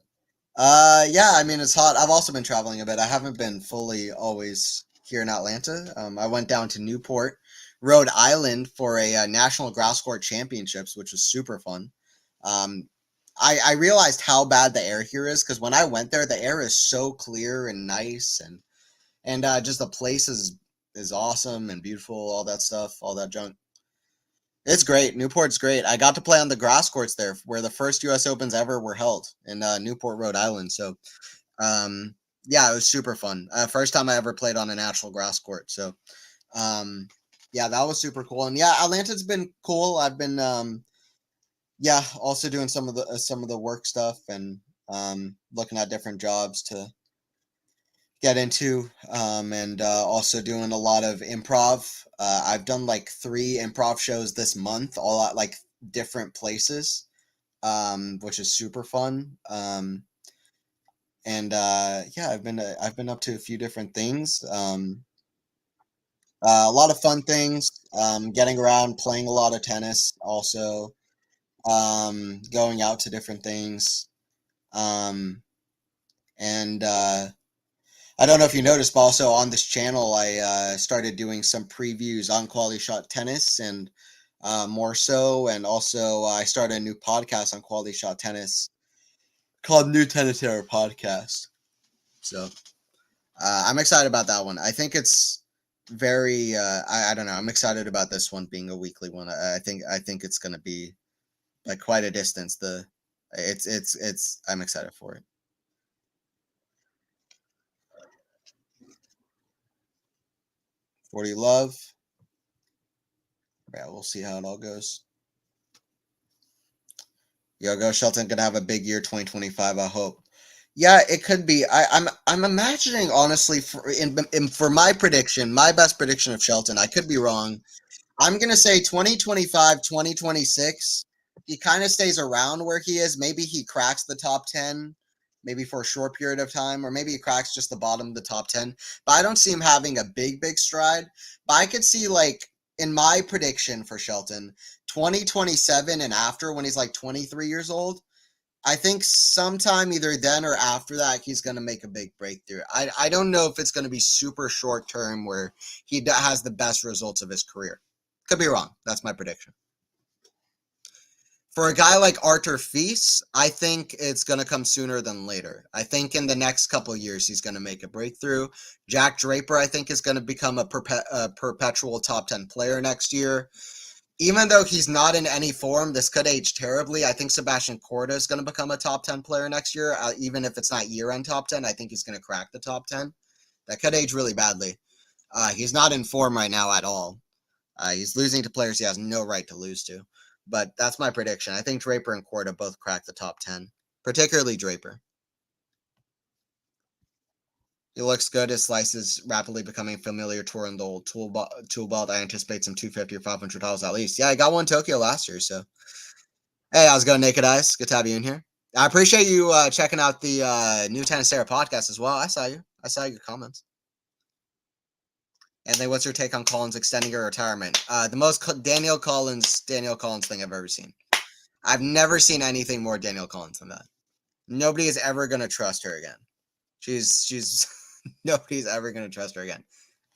Yeah, I mean, it's hot. I've also been traveling a bit. I haven't been fully always here in Atlanta. I went down to Newport, Rhode Island for a National Grass Court Championships, which was super fun. Um, I realized how bad the air here is because when I went there, the air is so clear and nice, and just the place is awesome and beautiful. All that stuff, all that junk. It's great. Newport's great. I got to play on the grass courts there, where the first U.S. Opens ever were held in Newport, Rhode Island. So, um, yeah, it was super fun. First time I ever played on a natural grass court. So, um, yeah, that was super cool. And yeah, Atlanta's been cool. I've been, yeah, also doing some of the work stuff and looking at different jobs to get into, and also doing a lot of improv. I've done like 3 improv shows this month, all at like different places, which is super fun. And yeah, I've been up to a few different things. A lot of fun things. Getting around, playing a lot of tennis, also going out to different things. Um, and I don't know if you noticed, but also on this channel, I started doing some previews on QualityShot tennis and more so, and also I started a new podcast on QualityShot tennis called New Tennis Era Podcast. So I'm excited about that one. I think it's very. I don't know. I'm excited about this one being a weekly one. I think it's going to be like quite a distance. It's. I'm excited for it. 40 love. Yeah, we'll see how it all goes. Yo, go Shelton gonna have a big year 2025. I hope. Yeah, it could be. I'm imagining honestly for my prediction, my best prediction of Shelton. I could be wrong. I'm gonna say 2025, 2026. He kind of stays around where he is. Maybe he cracks the top 10, maybe for a short period of time, or maybe he cracks just the bottom of the top 10. But I don't see him having a big stride. But I could see like in my prediction for Shelton, 2027 and after when he's like 23 years old. I think sometime either then or after that, he's going to make a big breakthrough. I don't know if it's going to be super short term where he has the best results of his career. Could be wrong. That's my prediction. For a guy like Arthur Feast, I think it's going to come sooner than later. I think in the next couple of years, he's going to make a breakthrough. Jack Draper, I think, is going to become a perpetual top 10 player next year. Even though he's not in any form, this could age terribly. I think Sebastian Korda is going to become a top 10 player next year. Even if it's not year-end top 10, I think he's going to crack the top 10. That could age really badly. He's not in form right now at all. He's losing to players he has no right to lose to. But that's my prediction. I think Draper and Korda both crack the top 10, particularly Draper. He looks good. His slice is rapidly becoming familiar touring the old tool belt. I anticipate some 250 or $500 at least. Yeah, I got one Tokyo last year. So, hey, how's it going, Naked Eyes? Good to have you in here. I appreciate you checking out the new Tennis Era podcast as well. I saw you. I saw your comments. And then, what's your take on Collins extending her retirement? The most Danielle Collins thing I've ever seen. I've never seen anything more Danielle Collins than that. Nobody is ever gonna trust her again. She's nobody's ever gonna trust her again.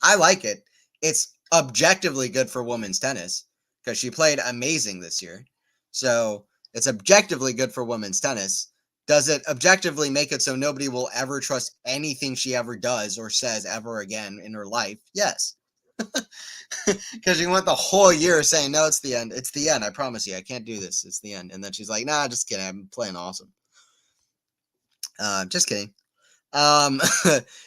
I like it. It's objectively good for women's tennis because she played amazing this year. So it's objectively good for women's tennis. Does it objectively make it so nobody will ever trust anything she ever does or says ever again in her life? Yes. Because she went the whole year saying, no, it's the end. It's the end. I promise you. I can't do this. It's the end. And then she's like, nah, just kidding. I'm playing awesome. Just kidding.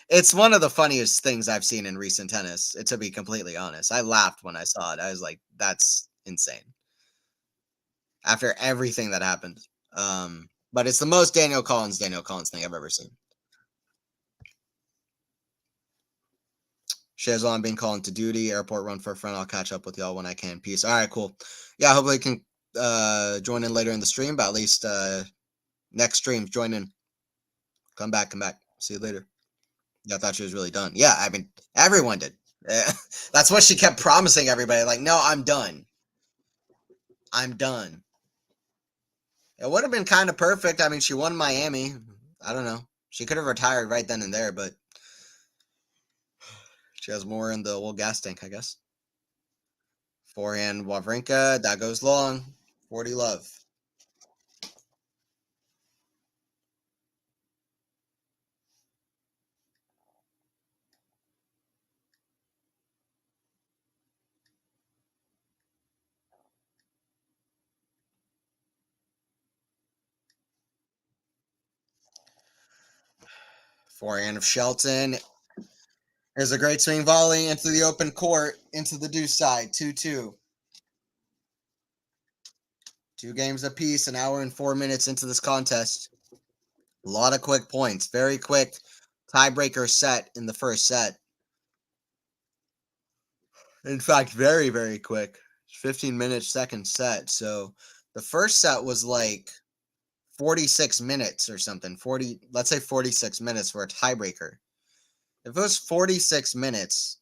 It's one of the funniest things I've seen in recent tennis, to be completely honest. I laughed when I saw it. I was like, that's insane. After everything that happened. But it's the most Danielle Collins thing I've ever seen. Shazwan being called into duty, airport run for a friend. I'll catch up with y'all when I can. Peace. All right, cool. Yeah, hopefully you can join in later in the stream, but at least next stream, join in. Come back. See you later. Yeah, I thought she was really done. Yeah, I mean, everyone did. That's what she kept promising everybody. Like, no, I'm done. I'm done. It would have been kind of perfect. I mean, she won Miami. I don't know. She could have retired right then and there, but she has more in the old gas tank, I guess. Forehand, Wawrinka. That goes long. 40 love. Forehand of Shelton. There's a great swing volley into the open court, into the deuce side. 2-2. 2 games apiece, an hour and 4 minutes into this contest. A lot of quick points. Very quick tiebreaker set in the first set. In fact, very, very quick. 15 minutes, second set. So the first set was like 46 minutes or something. Let's say 46 minutes for a tiebreaker. If it was 46 minutes,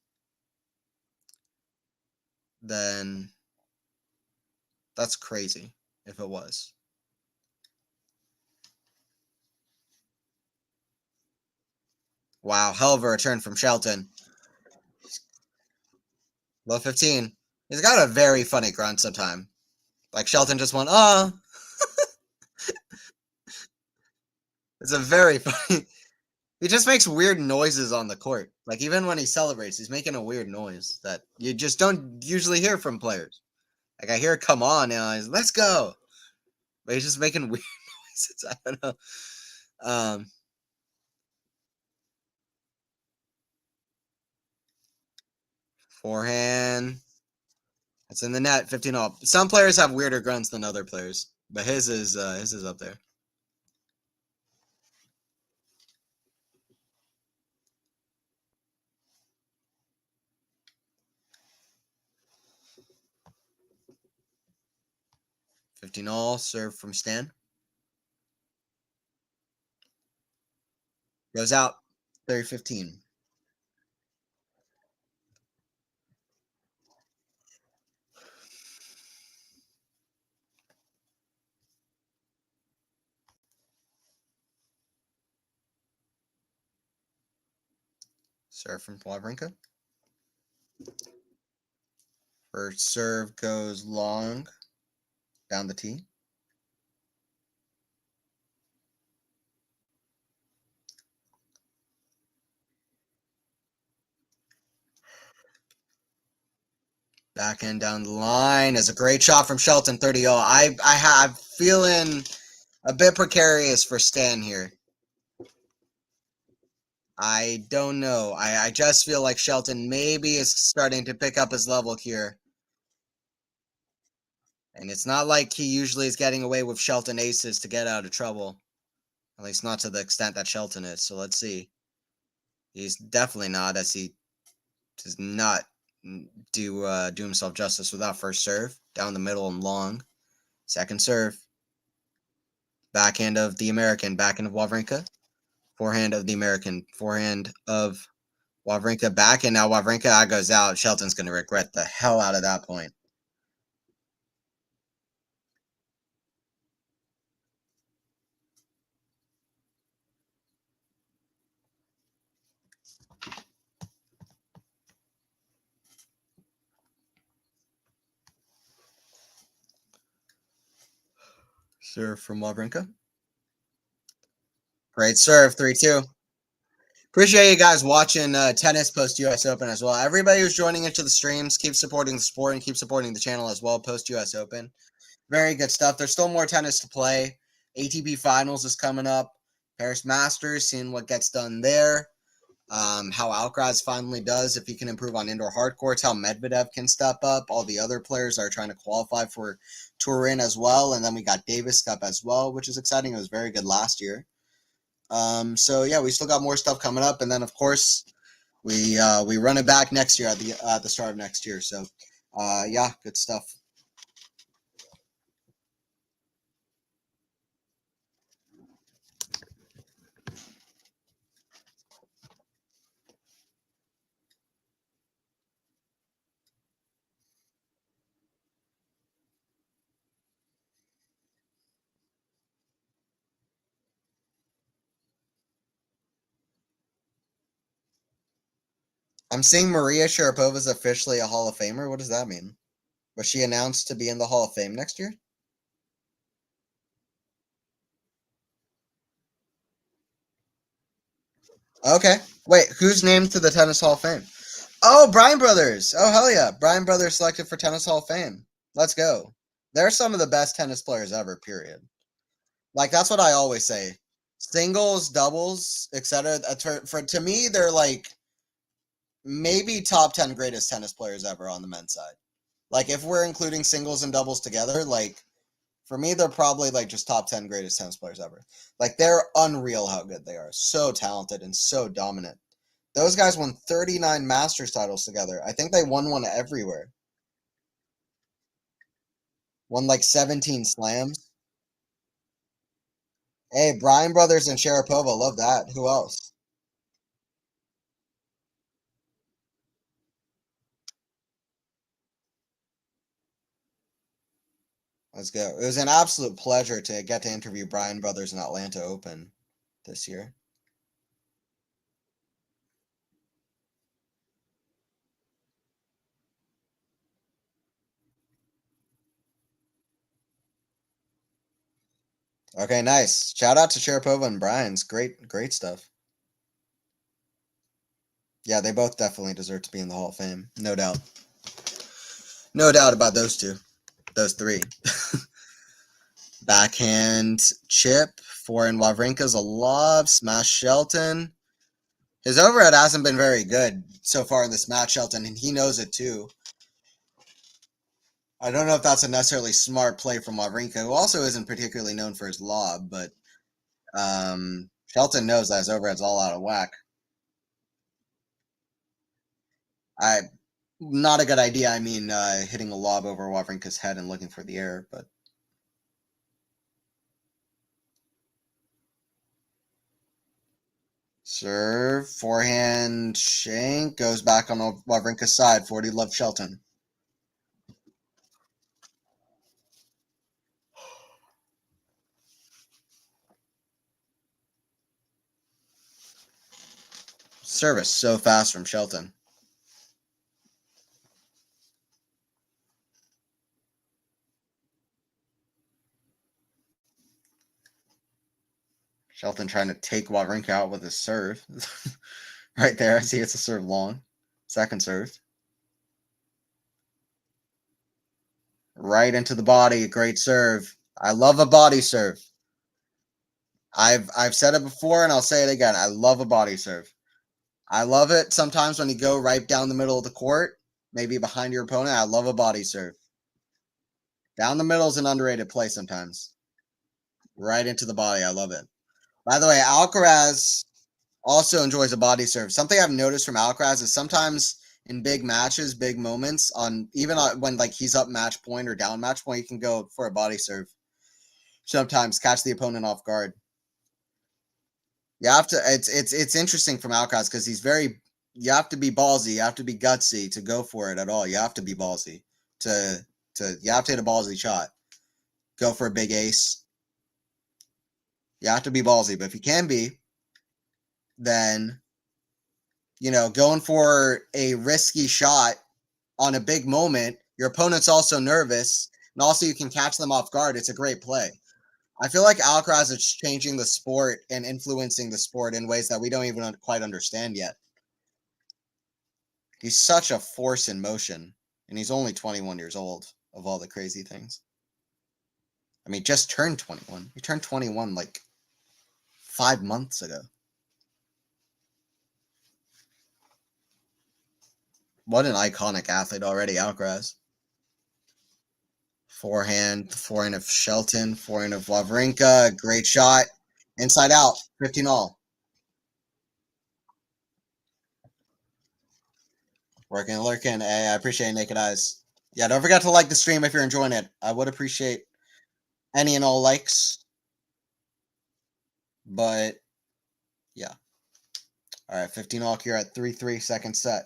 then that's crazy if it was. Wow, hell of a return from Shelton. Low 15. He's got a very funny grunt sometime. Like Shelton just went, it's a very funny. He just makes weird noises on the court. Like even when he celebrates, he's making a weird noise that you just don't usually hear from players. Like I hear "come on" now, he's "let's go," but he's just making weird noises. I don't know. Forehand. It's in the net. 15 all. Some players have weirder grunts than other players, but his is up there. $15 all. Serve from Stan. Goes out. 30-15. Serve from Wawrinka. First serve goes long down the tee. Backhand down the line is a great shot from Shelton. 30 all. I'm feeling a bit precarious for Stan here. I don't know. I just feel like Shelton maybe is starting to pick up his level here. And it's not like he usually is getting away with Shelton aces to get out of trouble. At least not to the extent that Shelton is. So let's see. He's definitely not, as he does not do himself justice without first serve. Down the middle and long. Second serve. Backhand of the American. Backhand of Wawrinka. Forehand of the American. Forehand of Wawrinka. Backhand. Now Wawrinka goes out. Shelton's going to regret the hell out of that point. Serve from Wawrinka. Great serve. 3-2. Appreciate you guys watching tennis post US Open as well. Everybody who's joining into the streams, keep supporting the sport and keep supporting the channel as well. Post US Open. Very good stuff. There's still more tennis to play. ATP Finals is coming up. Paris Masters, seeing what gets done there. How Alcaraz finally does, if he can improve on indoor hard courts. How Medvedev can step up. All the other players are trying to qualify for Turin as well. And then we got Davis Cup as well, which is exciting. It was very good last year. So yeah, we still got more stuff coming up, and then of course we run it back next year at the start of next year. So yeah, good stuff. I'm seeing Maria Sharapova is officially a Hall of Famer. What does that mean? Was she announced to be in the Hall of Fame next year? Okay. Wait, who's named to the Tennis Hall of Fame? Oh, Bryan Brothers. Oh, hell yeah. Bryan Brothers selected for Tennis Hall of Fame. Let's go. They're some of the best tennis players ever, period. Like, that's what I always say. Singles, doubles, etc. To me, they're like maybe top 10 greatest tennis players ever on the men's side. Like, if we're including singles and doubles together, like, for me, they're probably like just top 10 greatest tennis players ever. Like, they're unreal how good they are. So talented and so dominant. Those guys won 39 Masters titles together. I think they won one everywhere. Won like 17 slams. Hey, Bryan Brothers and Sharapova, love that. Who else? Let's go. It was an absolute pleasure to get to interview Bryan Brothers in Atlanta Open this year. Okay, nice. Shout out to Sharapova and Bryan's. Great stuff. Yeah, they both definitely deserve to be in the Hall of Fame. No doubt. No doubt about those two. Those three. Backhand chip. Forehand Wawrinka's a lob. Smash Shelton. His overhead hasn't been very good so far in this match, Shelton, and he knows it too. I don't know if that's a necessarily smart play from Wawrinka, who also isn't particularly known for his lob, but Shelton knows that his overhead's all out of whack. Not a good idea. I mean, hitting a lob over Wawrinka's head and looking for the air, but serve, forehand, shank, goes back on Wawrinka's side. 40 love Shelton. Service so fast from Shelton. Shelton trying to take Wawrinka out with his serve. Right there, I see it's a serve long. Second serve. Right into the body. Great serve. I love a body serve. I've said it before and I'll say it again. I love a body serve. I love it sometimes when you go right down the middle of the court, maybe behind your opponent. I love a body serve. Down the middle is an underrated play sometimes. Right into the body. I love it. By the way, Alcaraz also enjoys a body serve. Something I've noticed from Alcaraz is sometimes in big matches, big moments, on even when like he's up match point or down match point, he can go for a body serve. Sometimes catch the opponent off guard. You have to. It's interesting from Alcaraz because he's very. You have to be ballsy. You have to be gutsy to go for it at all. You have to be ballsy to You have to hit a ballsy shot. Go for a big ace. You have to be ballsy, but if you can be, then going for a risky shot on a big moment, your opponent's also nervous, and also you can catch them off guard. It's a great play. I feel like Alcaraz is changing the sport and influencing the sport in ways that we don't even quite understand yet. He's such a force in motion, and he's only 21 years old, of all the crazy things. I mean, just turned 21. He turned 21 like 5 months ago. What an iconic athlete already, Alcaraz. Forehand of Shelton, forehand of Wawrinka, great shot. Inside out, 15 all. Working and lurking. Hey, I appreciate Naked Eyes. Yeah, don't forget to like the stream if you're enjoying it. I would appreciate any and all likes. But yeah. All right, 15 all here at 3-3 second set.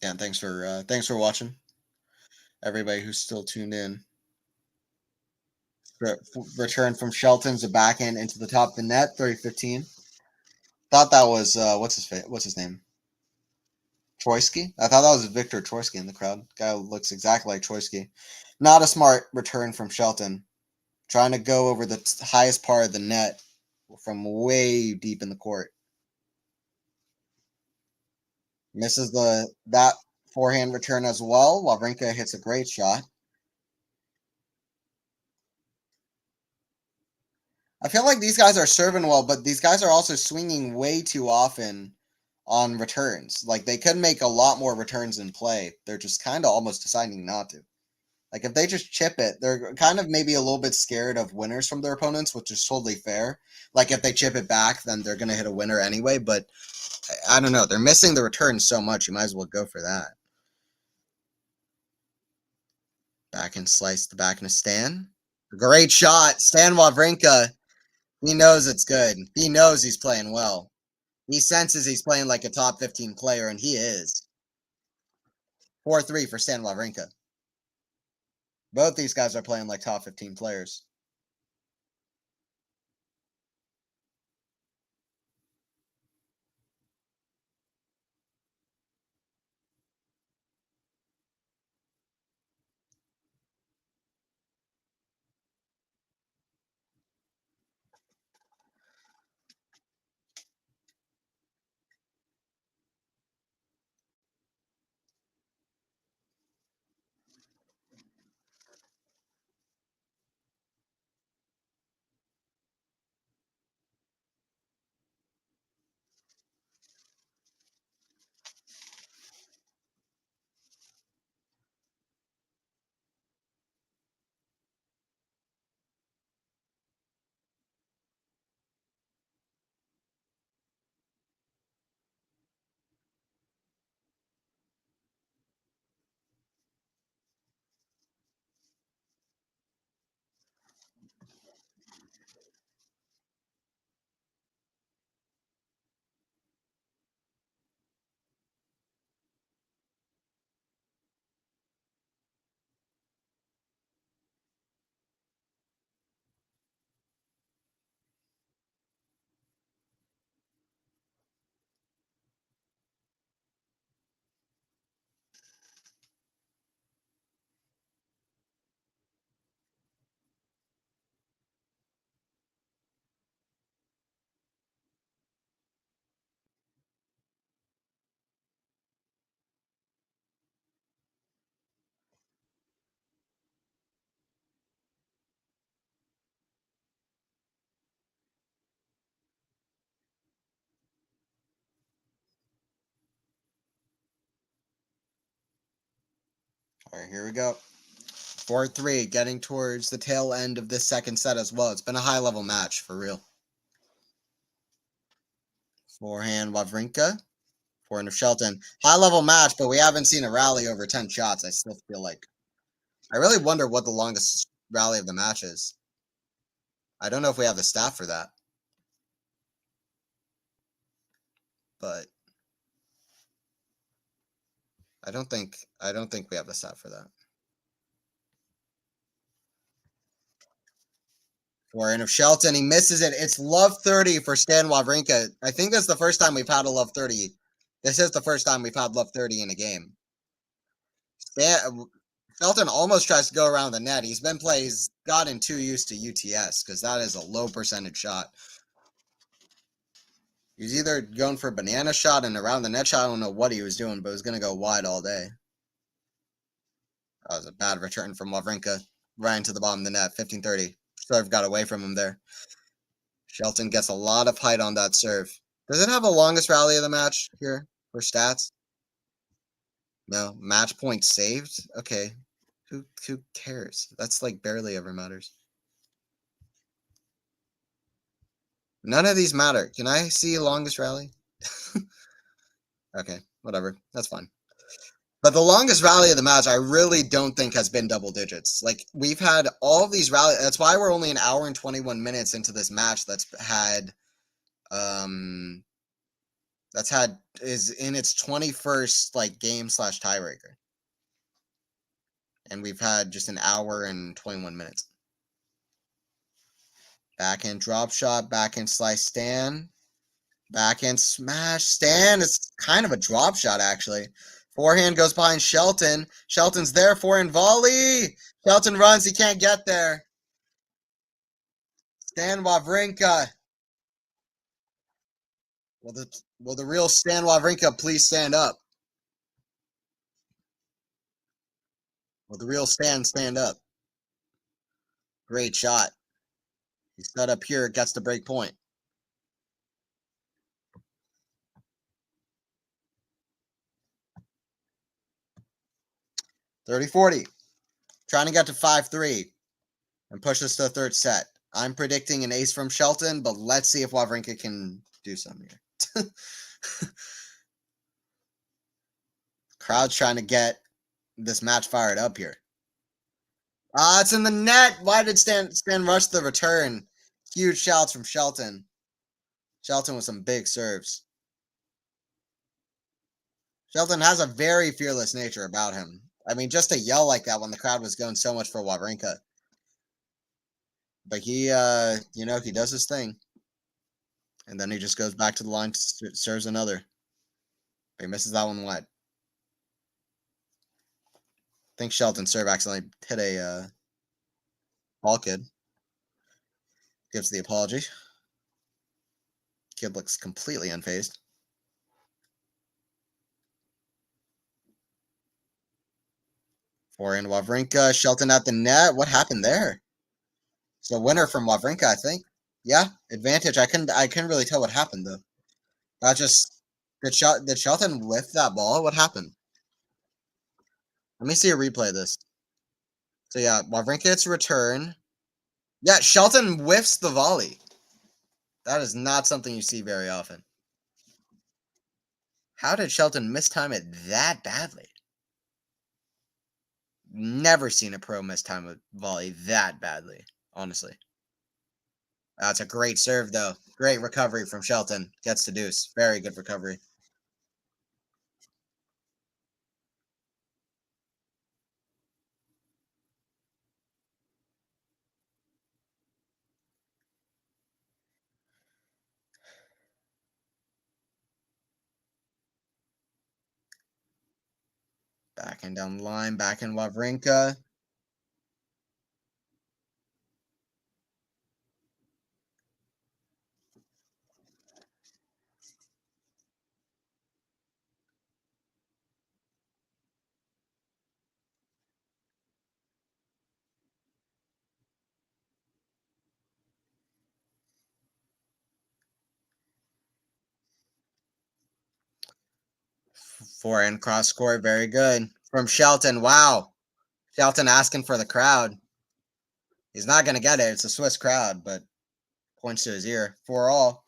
Yeah, thanks for watching. Everybody who's still tuned in. Return from Shelton's a backhand into the top of the net, 30-15. Thought that was what's his name? Troisky? I thought that was Victor Troisky in the crowd. Guy looks exactly like Troisky. Not a smart return from Shelton. Trying to go over the highest part of the net from way deep in the court. Misses that forehand return as well. Wawrinka hits a great shot. I feel like these guys are serving well, but these guys are also swinging way too often on returns. Like they could make a lot more returns in play. They're just kind of almost deciding not to. Like if they just chip it, they're kind of maybe a little bit scared of winners from their opponents, which is totally fair. Like if they chip it back, then they're gonna hit a winner anyway. But I don't know. They're missing the return so much. You might as well go for that. Back and slice the back and a Stan. Great shot. Stan Wawrinka. He knows it's good. He knows he's playing well. He senses he's playing like a top 15 player, and he is. 4-3 for Stan Wawrinka. Both these guys are playing like top 15 players. All right, here we go. 4-3, getting towards the tail end of this second set as well. It's been a high-level match, for real. Forehand Wawrinka. Forehand of Shelton. High level match, but we haven't seen a rally over 10 shots. I still feel like. I really wonder what the longest rally of the match is. I don't know if we have the stat for that. But I don't think we have the stat for that. Forehand of Shelton. He misses it. It's love 30 for Stan Wawrinka. I think that's the first time we've had a love 30. This is the first time we've had love 30 in a game. Shelton almost tries to go around the net. He's gotten too used to UTS because that is a low percentage shot. He's either going for a banana shot and around the net shot. I don't know what he was doing, but it was going to go wide all day. That was a bad return from Wawrinka. Right into the bottom of the net, 15-30. Serve got away from him there. Shelton gets a lot of height on that serve. Does it have the longest rally of the match here for stats? No. Match point saved? Okay. Who cares? That's like barely ever matters. None of these matter. Can I see longest rally? Okay, whatever. That's fine. But the longest rally of the match, I really don't think has been double digits. Like, we've had all of these rallies. That's why we're only an hour and 21 minutes into this match is in its 21st like game / tiebreaker. And we've had just an hour and 21 minutes. Backhand drop shot, backhand slice Stan. Backhand smash Stan. It's kind of a drop shot, actually. Forehand goes behind Shelton. Shelton's there. Forehand volley. Shelton runs. He can't get there. Stan Wawrinka. Will the real Stan Wawrinka please stand up? Will the real Stan stand up? Great shot. He's set up here. Gets the break point. 30-40. Trying to get to 5-3 and push us to the third set. I'm predicting an ace from Shelton, but let's see if Wawrinka can do something here. Crowd's trying to get this match fired up here. It's in the net. Why did Stan rush the return? Huge shouts from Shelton. Shelton with some big serves. Shelton has a very fearless nature about him. I mean, just to yell like that when the crowd was going so much for Wawrinka. But he does his thing. And then he just goes back to the line, serves another. But he misses that one wide. I think Shelton serve accidentally hit a ball kid. Gives the apology. Kid looks completely unfazed. Forehand Wawrinka, Shelton at the net. What happened there? It's a winner from Wawrinka, I think. Yeah, advantage. I couldn't really tell what happened though. That just did Shelton whiff that ball? What happened? Let me see a replay of this. So yeah, Wawrinka hits return. Yeah, Shelton whiffs the volley. That is not something you see very often. How did Shelton mistime it that badly? Never seen a pro mistime a volley that badly, honestly. That's a great serve, though. Great recovery from Shelton. Gets to deuce. Very good recovery. Backhand down the line. Backhand Wawrinka. Forehand cross court. Very good. From Shelton. Wow. Shelton asking for the crowd. He's not going to get it. It's a Swiss crowd, but points to his ear. 4-all.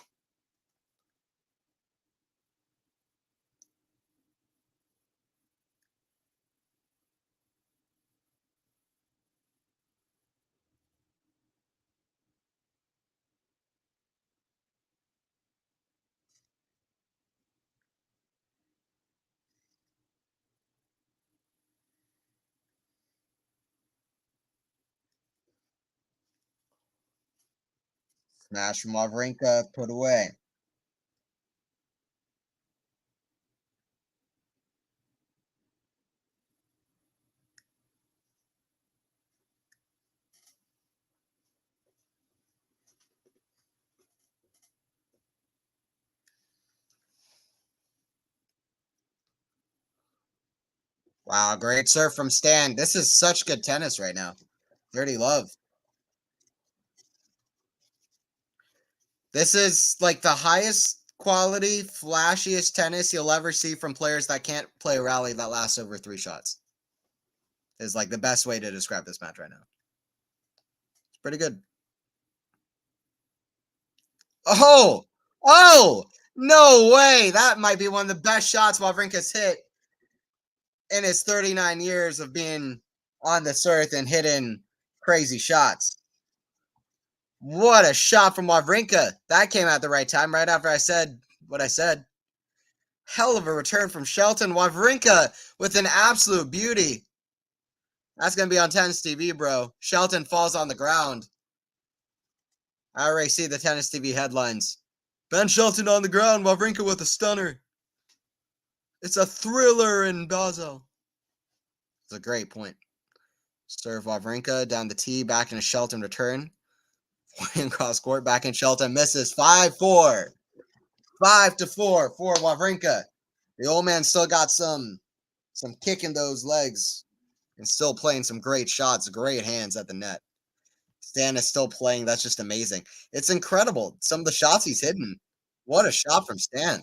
Smash from Wawrinka, put away. Wow, great serve from Stan. This is such good tennis right now. 30 love. This is like the highest quality, flashiest tennis you'll ever see from players that can't play a rally that lasts over 3 shots. Is like the best way to describe this match right now. It's pretty good. Oh! Oh! No way! That might be one of the best shots Wawrinka's hit in his 39 years of being on this earth and hitting crazy shots. What a shot from Wawrinka. That came at the right time, right after I said what I said. Hell of a return from Shelton. Wawrinka with an absolute beauty. That's going to be on Tennis TV, bro. Shelton falls on the ground. I already see the Tennis TV headlines. Ben Shelton on the ground, Wawrinka with a stunner. It's a thriller in Basel. It's a great point. Serve Wawrinka down the tee, back in a Shelton return. Cross court, back in Shelton, misses 5-4. 5-4 for Wawrinka. The old man still got some kick in those legs and still playing some great shots, great hands at the net. Stan is still playing. That's just amazing. It's incredible. Some of the shots he's hitting. What a shot from Stan.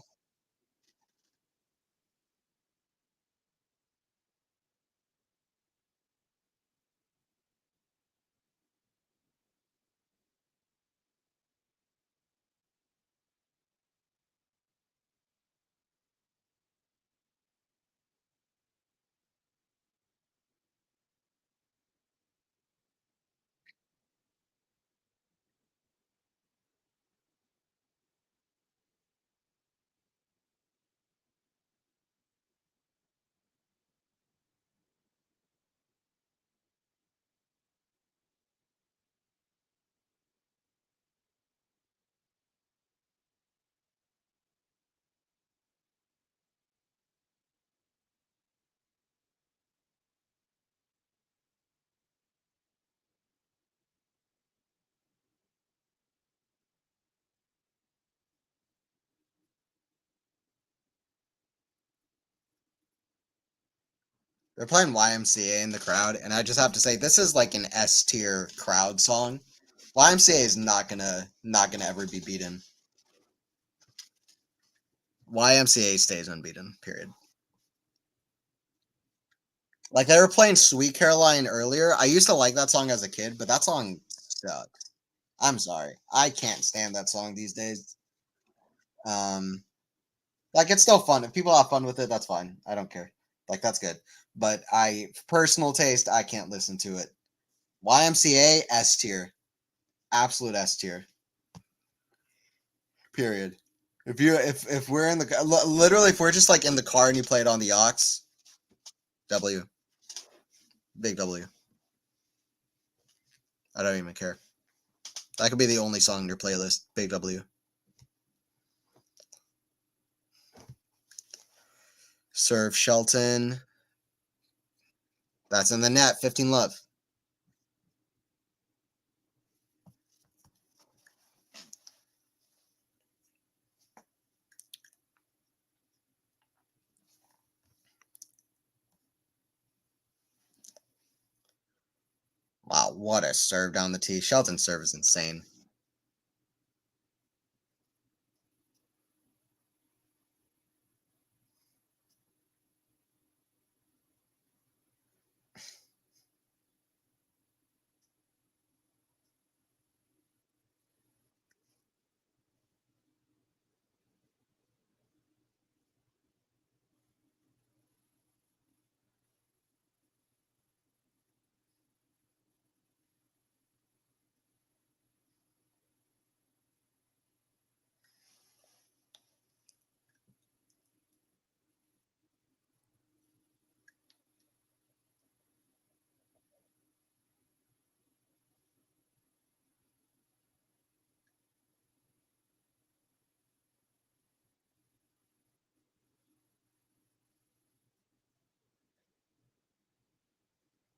They're playing YMCA in the crowd, and I just have to say this is like an S tier crowd song. YMCA is not gonna ever be beaten. YMCA stays unbeaten. Period. Like they were playing Sweet Caroline earlier. I used to like that song as a kid, but that song sucks. I'm sorry. I can't stand that song these days. Um, like it's still fun. If people have fun with it, that's fine. I don't care. Like that's good. But personal taste, I can't listen to it. YMCA S tier, absolute S tier. Period. If we're in the literally if we're just like in the car and you play it on the aux, W, big W. I don't even care. That could be the only song in your playlist. Big W. Serve Shelton. That's in the net. 15 love. Wow, what a serve down the tee. Shelton's serve is insane.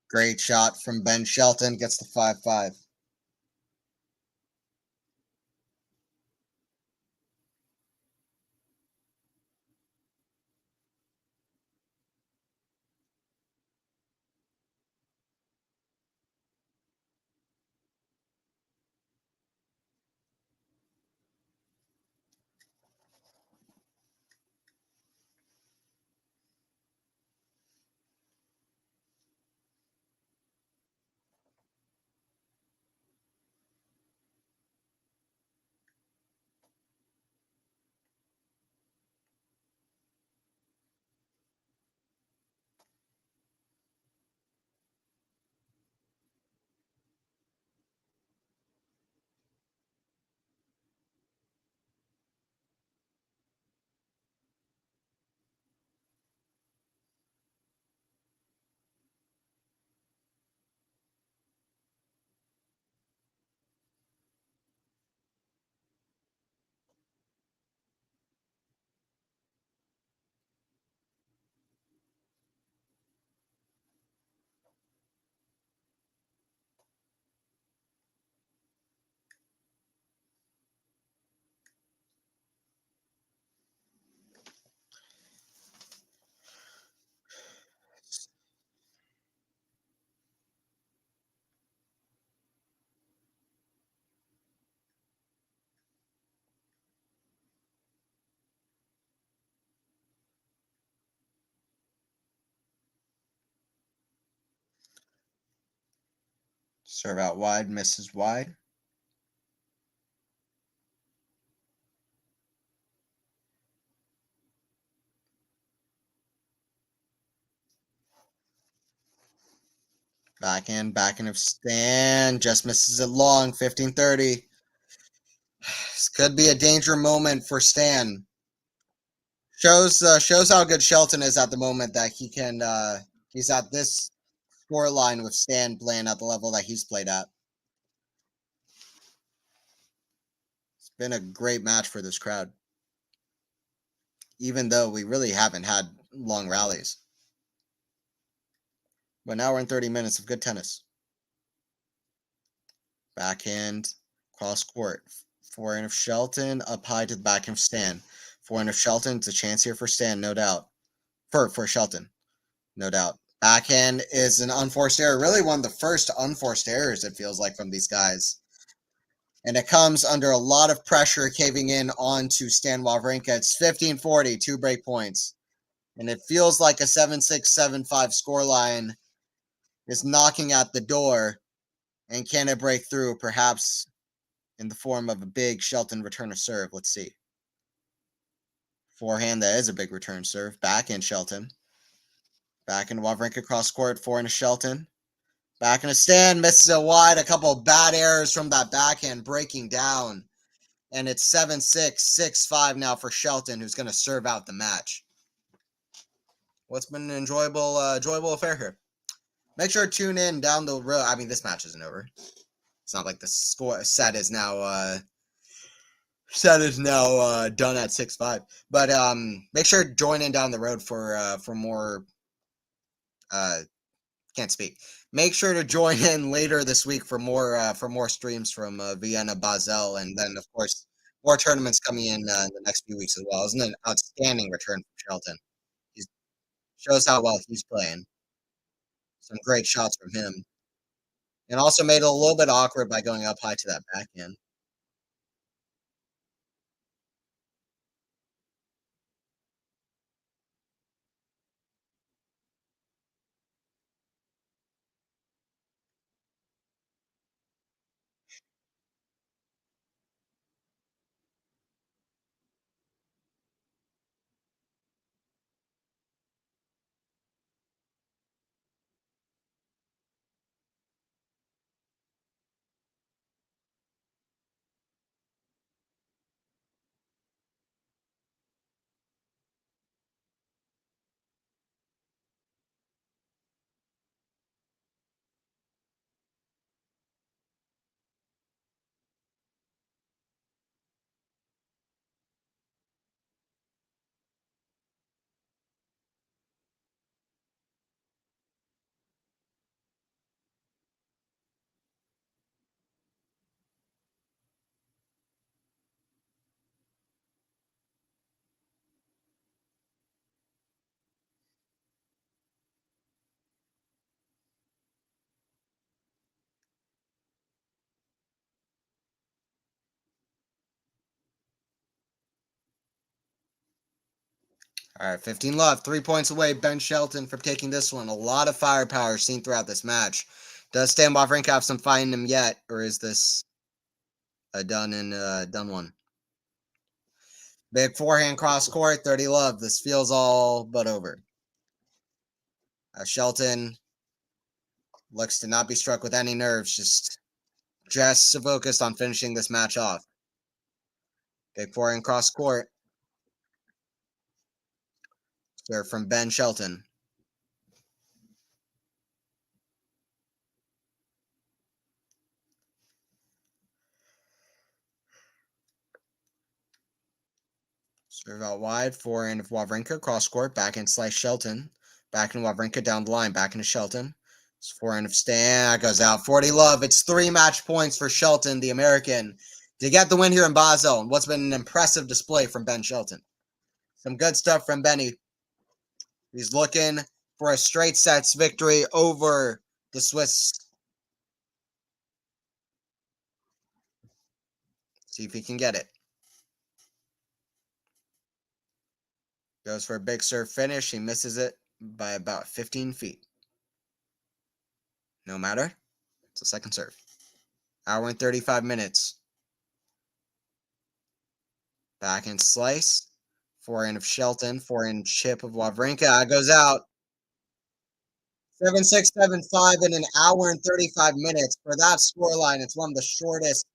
Great shot from Ben Shelton. Gets the 5-5. Serve out wide, misses wide. Backhand of Stan. Just misses it long. 15-30. This could be a danger moment for Stan. Shows how good Shelton is at the moment that he can he's at this score line with Stan playing at the level that he's played at. It's been a great match for this crowd. Even though we really haven't had long rallies. But now we're in 30 minutes of good tennis. Backhand, cross court. Forehand of Shelton, up high to the backhand of Stan. Forehand of Shelton, it's a chance here for Stan, no doubt. For Shelton, no doubt. Backhand is an unforced error. Really one of the first unforced errors, it feels like, from these guys. And it comes under a lot of pressure caving in onto Stan Wawrinka. It's 15-40, 2 break points. And it feels like a 7-6, 7-5 scoreline is knocking at the door. And can it break through, perhaps in the form of a big Shelton return of serve? Let's see. Forehand, that is a big return serve. Backhand Shelton. Backhand Wawrinka cross court. Forehand Shelton. Backhand a Stan, misses it wide. A couple of bad errors from that backhand breaking down. And it's 7-6, 6-5 now for Shelton, who's going to serve out the match. What's been an enjoyable affair here. Make sure to tune in down the road. I mean, this match isn't over. It's not like the score set is now done at 6-5. But make sure to join in down the road for more. Can't speak. Make sure to join in later this week for more streams from Vienna, Basel, and then of course more tournaments coming in the next few weeks as well. Isn't it an outstanding return from Shelton? He shows how well he's playing. Some great shots from him, and also made it a little bit awkward by going up high to that backhand. All right, 15 love, 3 points away. Ben Shelton from taking this one. A lot of firepower seen throughout this match. Does Stan Wawrinka have some fight in him yet, or is this a done one? Big forehand cross court, 30 love. This feels all but over. Shelton looks to not be struck with any nerves, just focused on finishing this match off. Big forehand cross court. Serve from Ben Shelton. Serve out wide, forehand of Wawrinka, cross court, backhand slice Shelton. Backhand Wawrinka down the line, backhand of Shelton. It's forehand of Stan, goes out, 40 love. It's 3 match points for Shelton, the American, to get the win here in Basel. And what's been an impressive display from Ben Shelton. Some good stuff from Benny. He's looking for a straight sets victory over the Swiss. See if he can get it. Goes for a big serve finish. He misses it by about 15 feet. No matter. It's a second serve. Hour and 35 minutes. Backhand slice. Forehand of Shelton. Forehand chip of Wawrinka. Goes out. 7-6, 7-5 in an hour and 35 minutes. For that scoreline, it's one of the shortest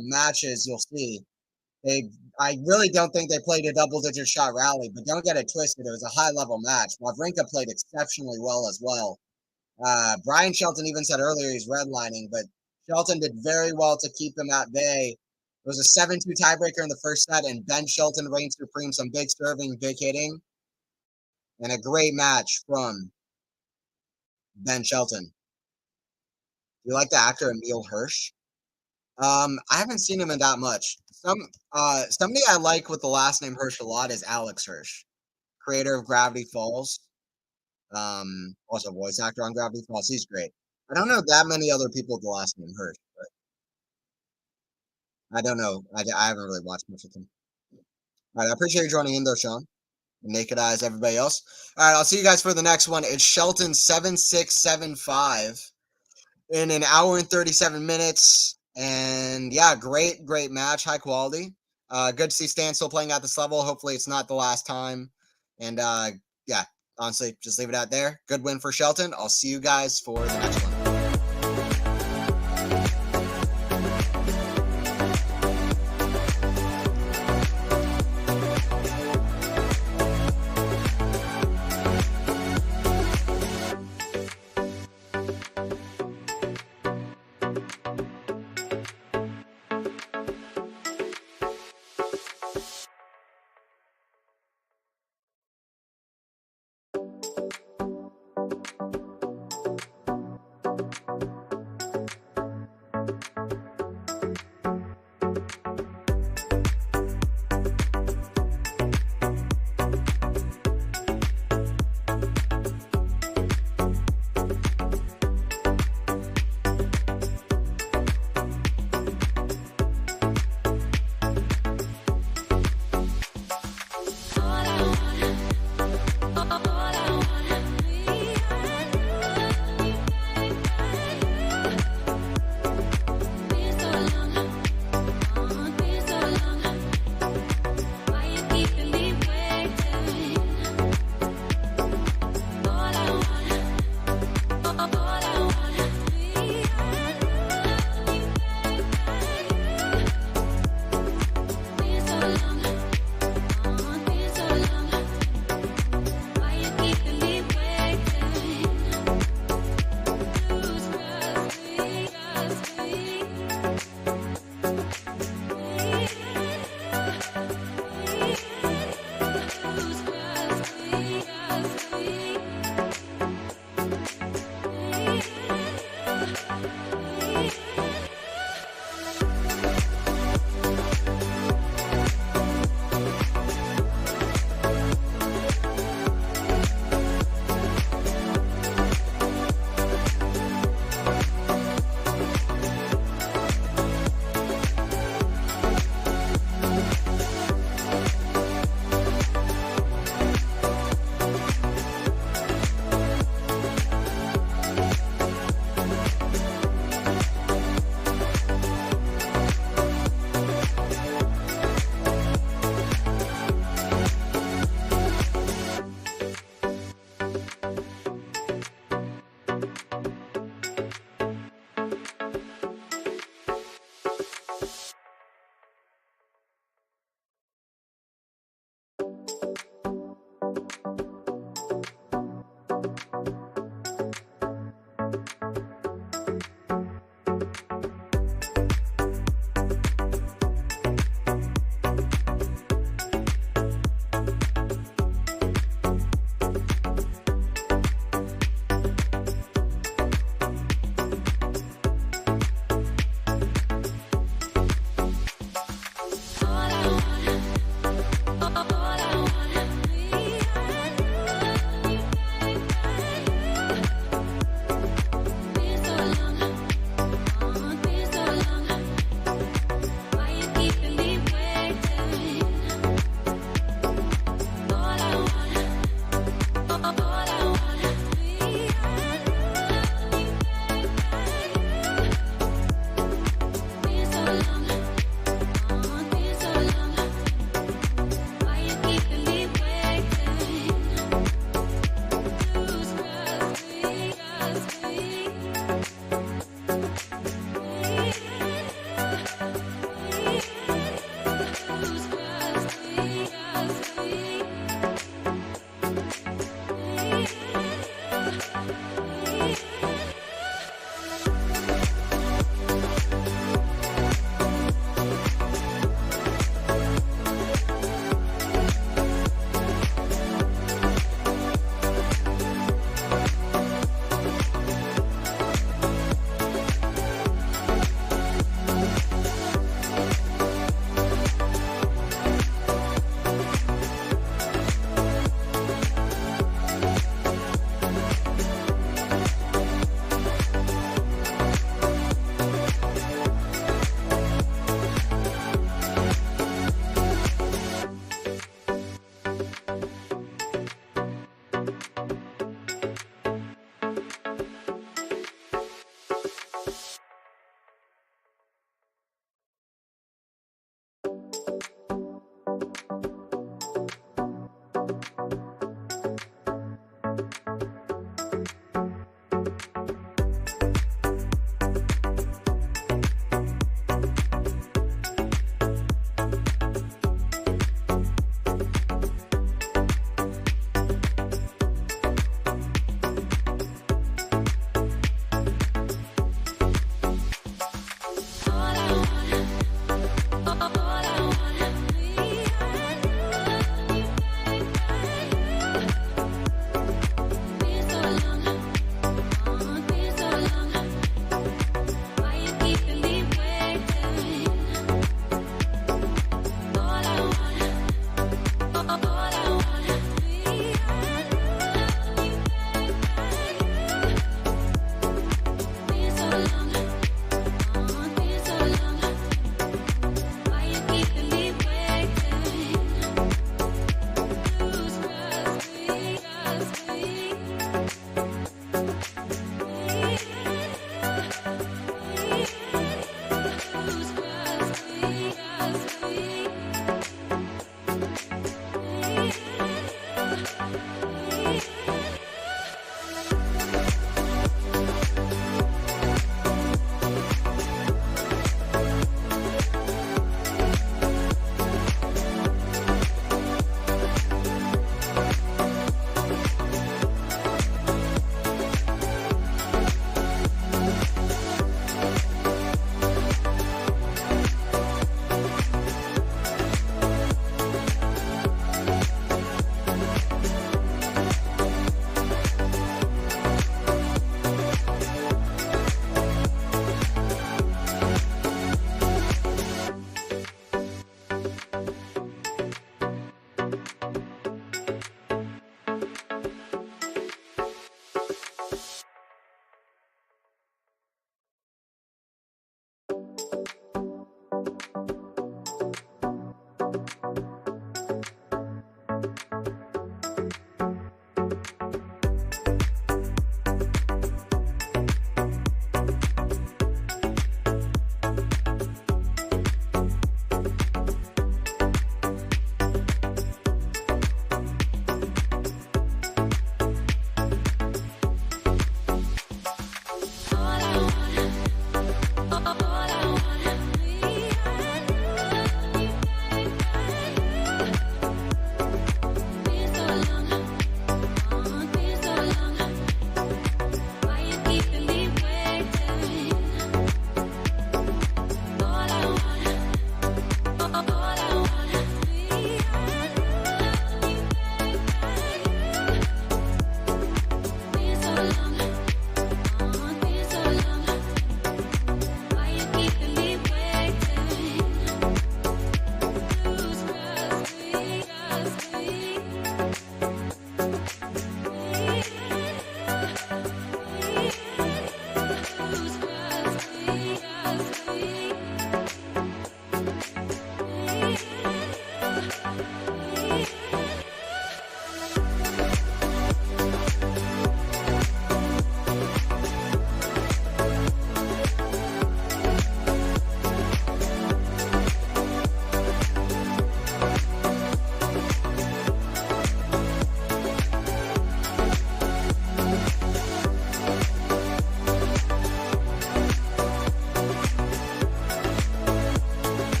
matches you'll see. I really don't think they played a double-digit shot rally, but don't get it twisted. It was a high-level match. Wawrinka played exceptionally well as well. Brian Shelton even said earlier he's redlining, but Shelton did very well to keep him at bay. It was a 7-2 tiebreaker in the first set, and Ben Shelton reigned supreme. Some big serving, big hitting, and a great match from Ben Shelton. Do you like the actor Emil Hirsch? I haven't seen him in that much. Somebody I like with the last name Hirsch a lot is Alex Hirsch, creator of Gravity Falls. Also voice actor on Gravity Falls. He's great. I don't know that many other people with the last name Hirsch, but I don't know. I haven't really watched much of him. All right, I appreciate you joining in though, Sean. Naked Eyes, everybody else. All right, I'll see you guys for the next one. It's Shelton 7-6, 7-5 in an hour and 37 minutes. And yeah, great match, high quality. Good to see Stan still playing at this level. Hopefully it's not the last time. And yeah, honestly, just leave it out there. Good win for Shelton. I'll see you guys for the next one. Who's